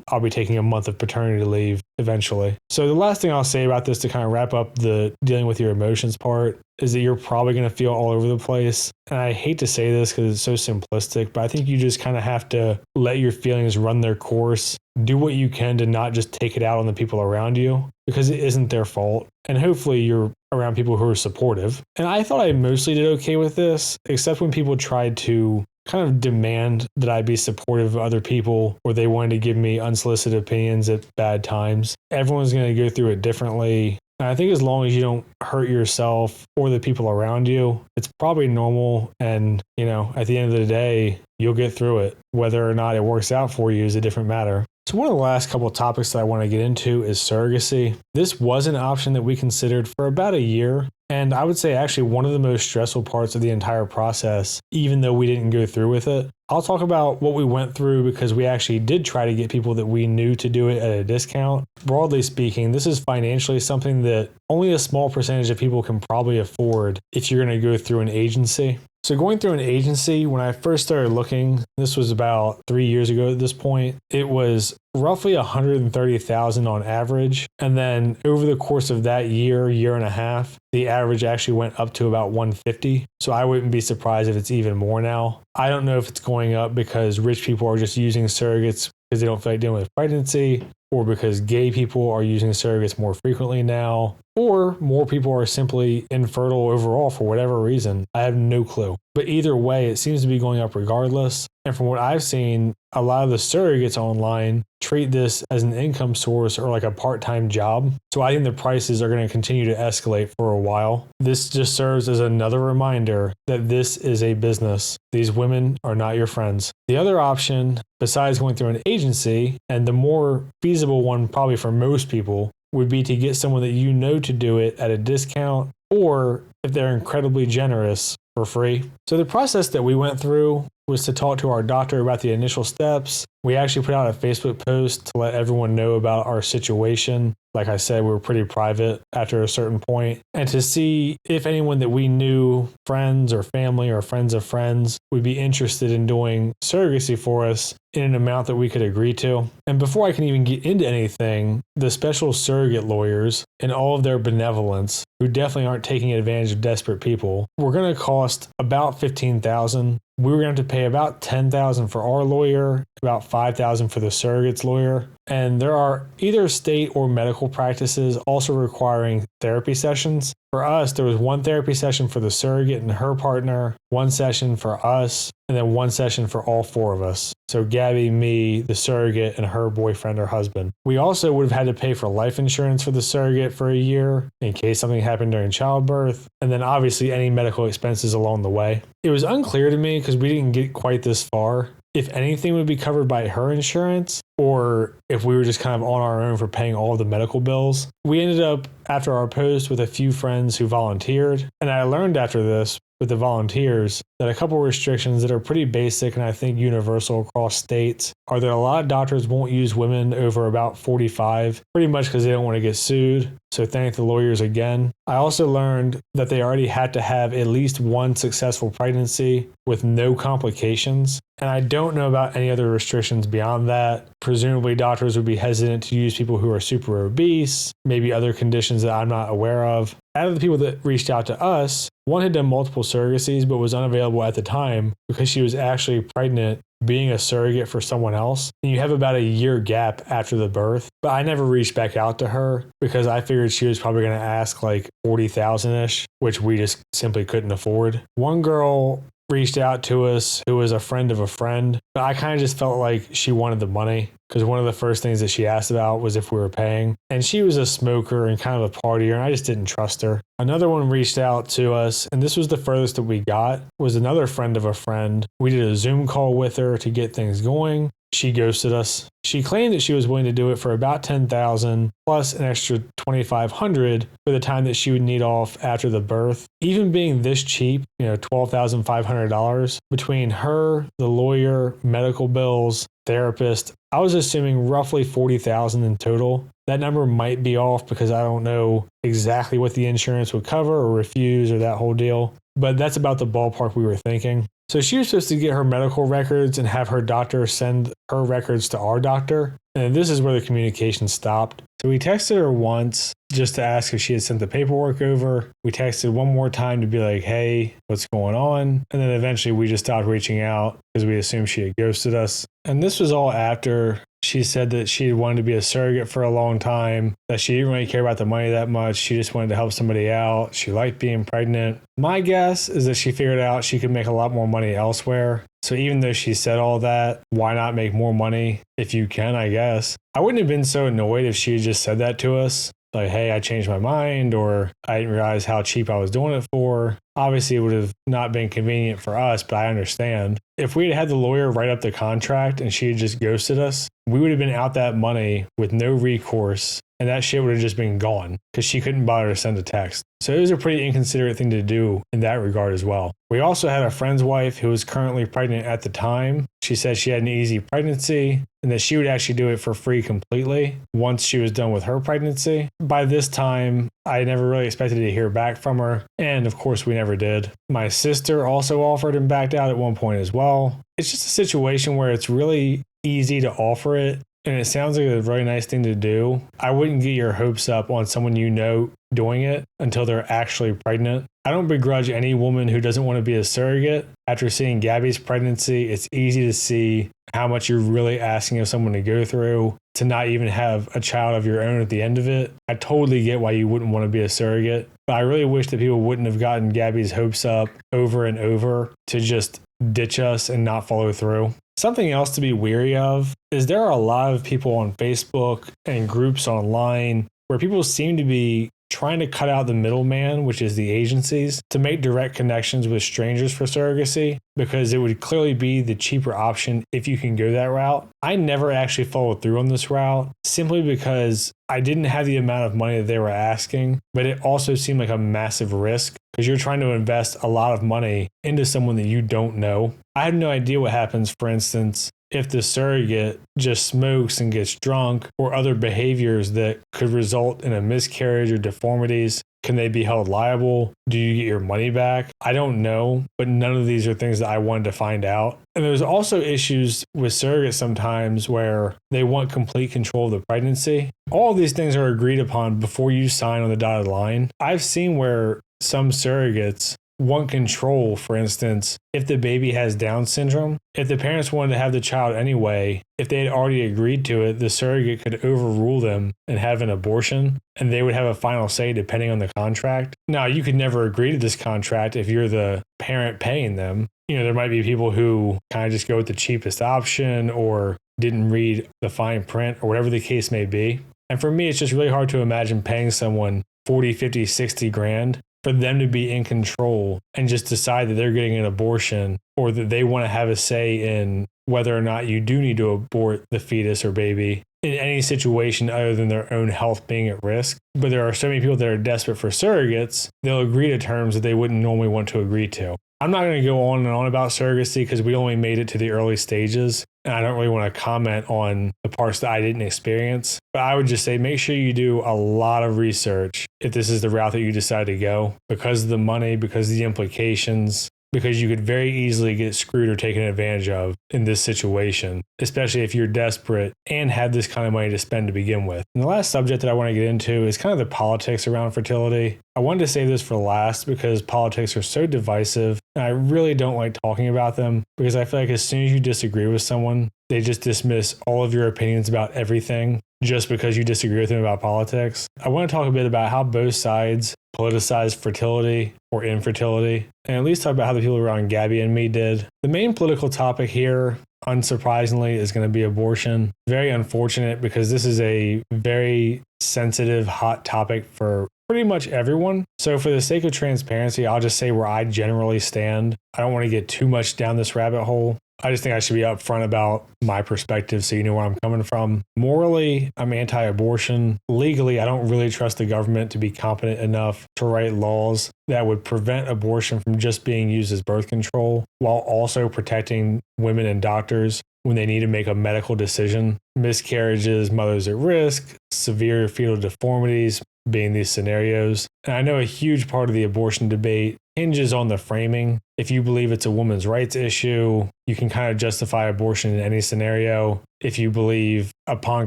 I'll be taking a month of paternity leave eventually. So the last thing I'll say about this to kind of wrap up the dealing with your emotions part is that you're probably going to feel all over the place. And I hate to say this because it's so simplistic, but I think you just kind of have to let your feelings run their course. Do what you can to not just take it out on the people around you because it isn't their fault. And hopefully you're around people who are supportive. And I thought I mostly did okay with this, except when people tried to kind of demand that I be supportive of other people or they wanted to give me unsolicited opinions at bad times. Everyone's going to go through it differently. And I think as long as you don't hurt yourself or the people around you, it's probably normal. And, at the end of the day, you'll get through it. Whether or not it works out for you is a different matter. So one of the last couple of topics that I want to get into is surrogacy. This was an option that we considered for about a year. And I would say actually one of the most stressful parts of the entire process, even though we didn't go through with it. I'll talk about what we went through because we actually did try to get people that we knew to do it at a discount. Broadly speaking, this is financially something that only a small percentage of people can probably afford if you're going to go through an agency. So going through an agency, when I first started looking, this was about 3 years ago at this point, it was roughly $130,000 on average. And then over the course of that year and a half, the average actually went up to about $150,000. So I wouldn't be surprised if it's even more now. I don't know if it's going up because rich people are just using surrogates because they don't feel like dealing with pregnancy, or because gay people are using surrogates more frequently now. or more people are simply infertile overall for whatever reason. I have no clue. But either way, it seems to be going up regardless. And from what I've seen, a lot of the surrogates online treat this as an income source or like a part-time job. So I think the prices are going to continue to escalate for a while. This just serves as another reminder that this is a business. These women are not your friends. The other option, besides going through an agency, and the more feasible one probably for most people, would be to get someone that you know to do it at a discount, or if they're incredibly generous, for free. So the process that we went through was to talk to our doctor about the initial steps. We actually put out a Facebook post to let everyone know about our situation. Like I said, we were pretty private after a certain point, and to see if anyone that we knew, friends or family or friends of friends, would be interested in doing surrogacy for us in an amount that we could agree to. And before I can even get into anything, the special surrogate lawyers and all of their benevolence, who definitely aren't taking advantage of desperate people, were going to cost about $15,000. We were going to have to pay about $10,000 for our lawyer, about $5,000 for the surrogate's lawyer. And there are either state or medical practices also requiring therapy sessions. For us, there was one therapy session for the surrogate and her partner, one session for us, and then one session for all four of us. So Gabi, me, the surrogate, and her boyfriend or husband. We also would have had to pay for life insurance for the surrogate for a year in case something happened during childbirth, and then obviously any medical expenses along the way. It was unclear to me because we didn't get quite this far if anything would be covered by her insurance or if we were just kind of on our own for paying all of the medical bills. We ended up, after our post, with a few friends who volunteered, and I learned after this with the volunteers that a couple restrictions that are pretty basic and I think universal across states are that a lot of doctors won't use women over about 45, pretty much because they don't want to get sued. So thank the lawyers again. I also learned that they already had to have at least one successful pregnancy with no complications. And I don't know about any other restrictions beyond that. Presumably doctors would be hesitant to use people who are super obese, maybe other conditions that I'm not aware of. Out of the people that reached out to us, one had done multiple surrogacies but was unavailable at the time because she was actually pregnant being a surrogate for someone else. And you have about a year gap after the birth. But I never reached back out to her because I figured she was probably going to ask like 40,000-ish, which we just simply couldn't afford. One girl reached out to us who was a friend of a friend, but I kind of just felt like she wanted the money because one of the first things that she asked about was if we were paying. And she was a smoker and kind of a partier, and I just didn't trust her. Another one reached out to us, and this was the furthest that we got, was another friend of a friend. We did a Zoom call with her to get things going. She ghosted us. She claimed that she was willing to do it for about $10,000 plus an extra $2,500 for the time that she would need off after the birth. Even being this cheap, $12,500 between her, the lawyer, medical bills, therapist, I was assuming roughly $40,000 in total. That number might be off because I don't know exactly what the insurance would cover or refuse or that whole deal, but that's about the ballpark we were thinking. So she was supposed to get her medical records and have her doctor send her records to our doctor. And this is where the communication stopped. So we texted her once just to ask if she had sent the paperwork over. We texted one more time to be like, hey, what's going on? And then eventually we just stopped reaching out because we assumed she had ghosted us. And this was all after she said that she wanted to be a surrogate for a long time, that she didn't really care about the money that much. She just wanted to help somebody out. She liked being pregnant. My guess is that she figured out she could make a lot more money elsewhere. So even though she said all that, why not make more money if you can, I guess? I wouldn't have been so annoyed if she had just said that to us. Like, hey, I changed my mind, or I didn't realize how cheap I was doing it for. Obviously, it would have not been convenient for us, but I understand. If we had had the lawyer write up the contract and she had just ghosted us, we would have been out that money with no recourse, and that shit would have just been gone because she couldn't bother to send a text. So it was a pretty inconsiderate thing to do in that regard as well. We also had a friend's wife who was currently pregnant at the time. She said she had an easy pregnancy and that she would actually do it for free completely once she was done with her pregnancy. By this time, I never really expected to hear back from her, and of course we never did. My sister also offered and backed out at one point as well. It's just a situation where it's really easy to offer it, and it sounds like a really nice thing to do. I wouldn't get your hopes up on someone you know doing it until they're actually pregnant. I don't begrudge any woman who doesn't want to be a surrogate. After seeing Gabi's pregnancy, it's easy to see how much you're really asking of someone to go through. to not even have a child of your own at the end of it. I totally get why you wouldn't want to be a surrogate, but I really wish that people wouldn't have gotten Gabby's hopes up over and over to just ditch us and not follow through. Something else to be wary of is there are a lot of people on Facebook and groups online where people seem to be trying to cut out the middleman, which is the agencies, to make direct connections with strangers for surrogacy, because it would clearly be the cheaper option if you can go that route. I never actually followed through on this route simply because I didn't have the amount of money that they were asking, but it also seemed like a massive risk because you're trying to invest a lot of money into someone that you don't know. I have no idea what happens, for instance, if the surrogate just smokes and gets drunk or other behaviors that could result in a miscarriage or deformities. Can they be held liable? Do you get your money back? I don't know, but none of these are things that I wanted to find out. And there's also issues with surrogates sometimes where they want complete control of the pregnancy. All of these things are agreed upon before you sign on the dotted line. I've seen where some surrogates want control, for instance, if the baby has Down syndrome. If the parents wanted to have the child anyway, if they had already agreed to it, the surrogate could overrule them and have an abortion, and they would have a final say depending on the contract. Now, you could never agree to this contract if you're the parent paying them. You know, there might be people who kind of just go with the cheapest option or didn't read the fine print or whatever the case may be. And for me, it's just really hard to imagine paying someone 40, 50, 60 grand for them to be in control and just decide that they're getting an abortion or that they want to have a say in whether or not you do need to abort the fetus or baby in any situation other than their own health being at risk. But there are so many people that are desperate for surrogates, they'll agree to terms that they wouldn't normally want to agree to. I'm not going to go on and on about surrogacy because we only made it to the early stages, and I don't really want to comment on the parts that I didn't experience. But I would just say make sure you do a lot of research if this is the route that you decide to go, because of the money, because of the implications, because you could very easily get screwed or taken advantage of in this situation, especially if you're desperate and have this kind of money to spend to begin with. And the last subject that I want to get into is kind of the politics around fertility. I wanted to save this for last because politics are so divisive, and I really don't like talking about them because I feel like as soon as you disagree with someone, they just dismiss all of your opinions about everything just because you disagree with them about politics. I want to talk a bit about how both sides politicize fertility or infertility, and at least talk about how the people around Gabi and me did. The main political topic here, unsurprisingly, is going to be abortion. Very unfortunate because this is a very sensitive, hot topic for pretty much everyone. So for the sake of transparency, I'll just say where I generally stand. I don't want to get too much down this rabbit hole. I just think I should be upfront about my perspective so you know where I'm coming from. Morally, I'm anti-abortion. Legally, I don't really trust the government to be competent enough to write laws that would prevent abortion from just being used as birth control while also protecting women and doctors when they need to make a medical decision. Miscarriages, mothers at risk, severe fetal deformities being these scenarios. And I know a huge part of the abortion debate hinges on the framing. If you believe it's a woman's rights issue, you can kind of justify abortion in any scenario. If you believe upon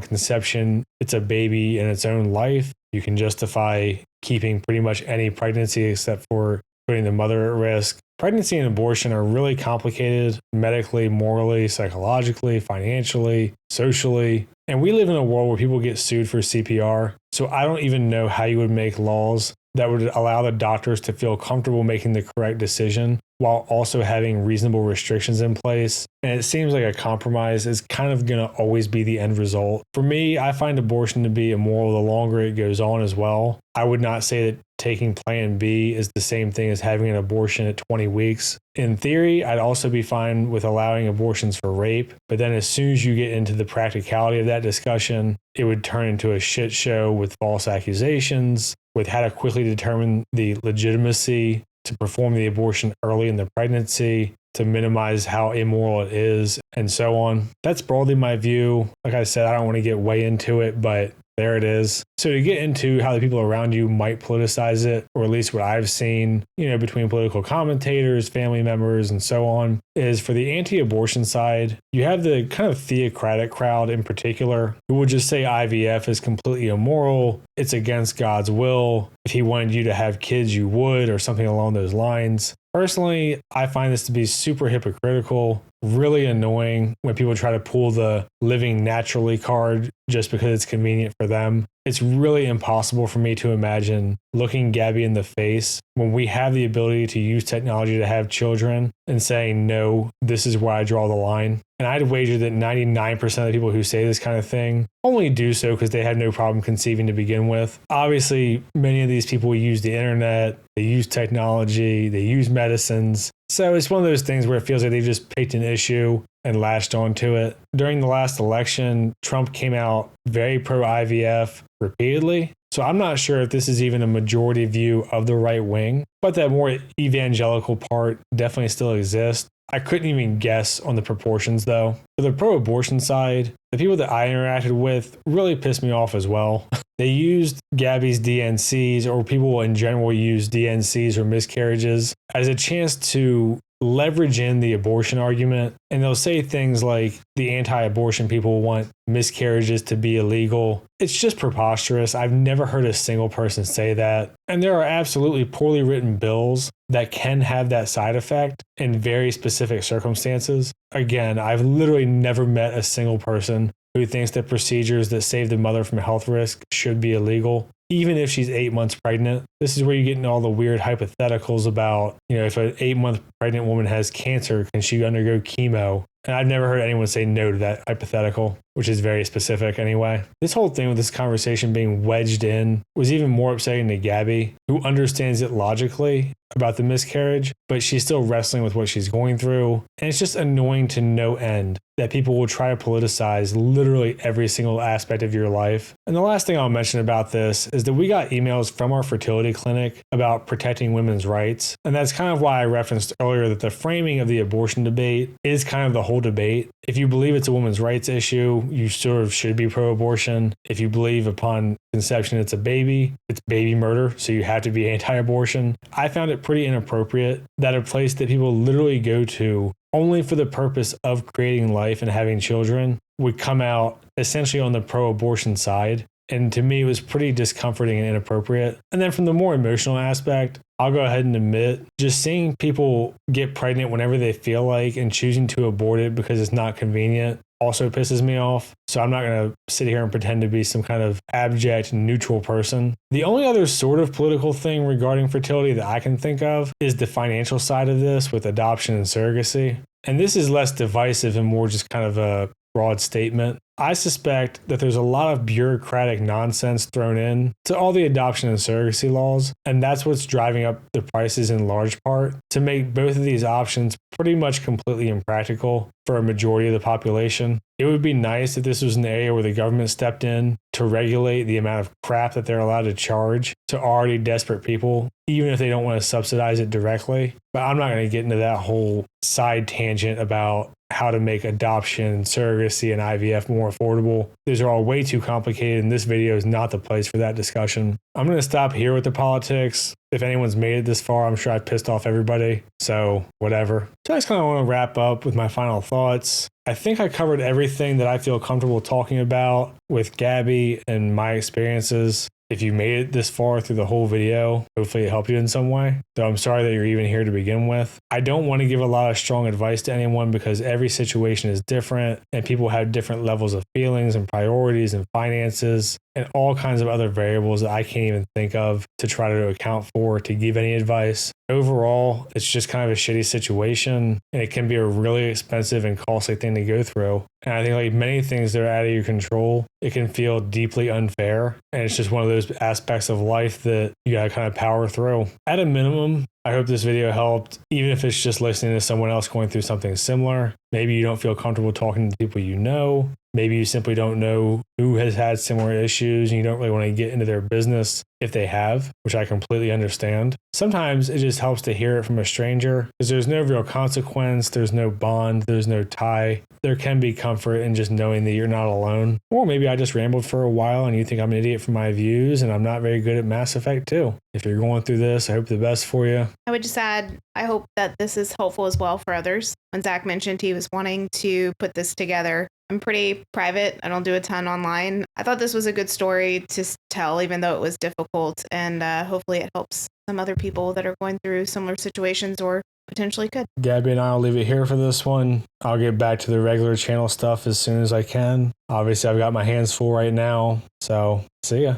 conception, it's a baby in its own life, you can justify keeping pretty much any pregnancy except for putting the mother at risk. Pregnancy and abortion are really complicated medically, morally, psychologically, financially, socially. And we live in a world where people get sued for CPR. So I don't even know how you would make laws that would allow the doctors to feel comfortable making the correct decision while also having reasonable restrictions in place. And it seems like a compromise is kind of going to always be the end result. For me, I find abortion to be immoral the longer it goes on as well. I would not say that taking Plan B is the same thing as having an abortion at 20 weeks. In theory, I'd also be fine with allowing abortions for rape, but then as soon as you get into the practicality of that discussion, it would turn into a shit show with false accusations, with how to quickly determine the legitimacy to perform the abortion early in the pregnancy, to minimize how immoral it is, and so on. That's broadly my view. Like I said, I don't want to get way into it, but there it is. So to get into how the people around you might politicize it, or at least what I've seen, between political commentators, family members, and so on, is for the anti-abortion side, you have the kind of theocratic crowd in particular who would just say IVF is completely immoral. It's against God's will. If he wanted you to have kids, you would, or something along those lines. Personally, I find this to be super hypocritical. really annoying when people try to pull the living naturally card just because it's convenient for them. It's really impossible for me to imagine looking Gabi in the face when we have the ability to use technology to have children and saying, no, this is where I draw the line. And I'd wager that 99% of the people who say this kind of thing only do so because they had no problem conceiving to begin with. Obviously, many of these people use the internet, they use technology, they use medicines. So it's one of those things where it feels like they've just picked an issue and latched onto it. During the last election, Trump came out very pro IVF repeatedly. So I'm not sure if this is even a majority view of the right wing, but that more evangelical part definitely still exists. I couldn't even guess on the proportions though. For the pro-abortion side, the people that I interacted with really pissed me off as well. They used Gabi's DNCs, or people in general use DNCs or miscarriages, as a chance to leverage in the abortion argument. And they'll say things like the anti-abortion people want miscarriages to be illegal. It's just preposterous. I've never heard a single person say that. And there are absolutely poorly written bills that can have that side effect in very specific circumstances. Again, I've literally never met a single person who thinks that procedures that save the mother from health risk should be illegal, even if she's 8 months pregnant. This is where you get into all the weird hypotheticals about, if an 8-month pregnant woman has cancer, can she undergo chemo? And I've never heard anyone say no to that hypothetical, which is very specific anyway. This whole thing with this conversation being wedged in was even more upsetting to Gabi, who understands it logically about the miscarriage, but she's still wrestling with what she's going through. And it's just annoying to no end that people will try to politicize literally every single aspect of your life. And the last thing I'll mention about this is that we got emails from our fertility clinic about protecting women's rights. And that's kind of why I referenced earlier that the framing of the abortion debate is kind of the whole debate. If you believe it's a women's rights issue, you sort of should be pro-abortion. If you believe upon conception it's a baby, it's baby murder, so you have to be anti-abortion. I found it pretty inappropriate that a place that people literally go to only for the purpose of creating life and having children would come out essentially on the pro-abortion side. And to me, it was pretty discomforting and inappropriate. And then from the more emotional aspect, I'll go ahead and admit, just seeing people get pregnant whenever they feel like and choosing to abort it because it's not convenient also pisses me off. So I'm not going to sit here and pretend to be some kind of abject, neutral person. The only other sort of political thing regarding fertility that I can think of is the financial side of this with adoption and surrogacy. And this is less divisive and more just kind of a broad statement. I suspect that there's a lot of bureaucratic nonsense thrown in to all the adoption and surrogacy laws, and that's what's driving up the prices in large part to make both of these options pretty much completely impractical for a majority of the population. It would be nice if this was an area where the government stepped in to regulate the amount of crap that they're allowed to charge to already desperate people, even if they don't want to subsidize it directly. But I'm not going to get into that whole side tangent about how to make adoption, surrogacy, and IVF more affordable. These are all way too complicated, and this video is not the place for that discussion. I'm going to stop here with the politics. If anyone's made it this far, I'm sure I've pissed off everybody, so whatever. So I just kind of want to wrap up with my final thoughts. I think I covered everything that I feel comfortable talking about with Gabi and my experiences. If you made it this far through the whole video, hopefully it helped you in some way. Though I'm sorry that you're even here to begin with. I don't want to give a lot of strong advice to anyone because every situation is different and people have different levels of feelings and priorities and finances and all kinds of other variables that I can't even think of to try to account for to give any advice. Overall, it's just kind of a shitty situation and it can be a really expensive and costly thing to go through. And I think like many things that are out of your control, it can feel deeply unfair. And it's just one of those aspects of life that you gotta kind of power through. At a minimum, I hope this video helped, even if it's just listening to someone else going through something similar. Maybe you don't feel comfortable talking to people you know. Maybe you simply don't know who has had similar issues and you don't really want to get into their business if they have, which I completely understand. Sometimes it just helps to hear it from a stranger because there's no real consequence, there's no bond, there's no tie. There can be comfort in just knowing that you're not alone. Or maybe I just rambled for a while and you think I'm an idiot for my views and I'm not very good at Mass Effect 2. If you're going through this, I hope the best for you. I would just add, I hope that this is helpful as well for others. When Zach mentioned he was wanting to put this together, I'm pretty private. I don't do a ton online. I thought this was a good story to tell, even though it was difficult. And hopefully it helps some other people that are going through similar situations or potentially could. Gabby and I will leave it here for this one. I'll get back to the regular channel stuff as soon as I can. Obviously, I've got my hands full right now. So, see ya.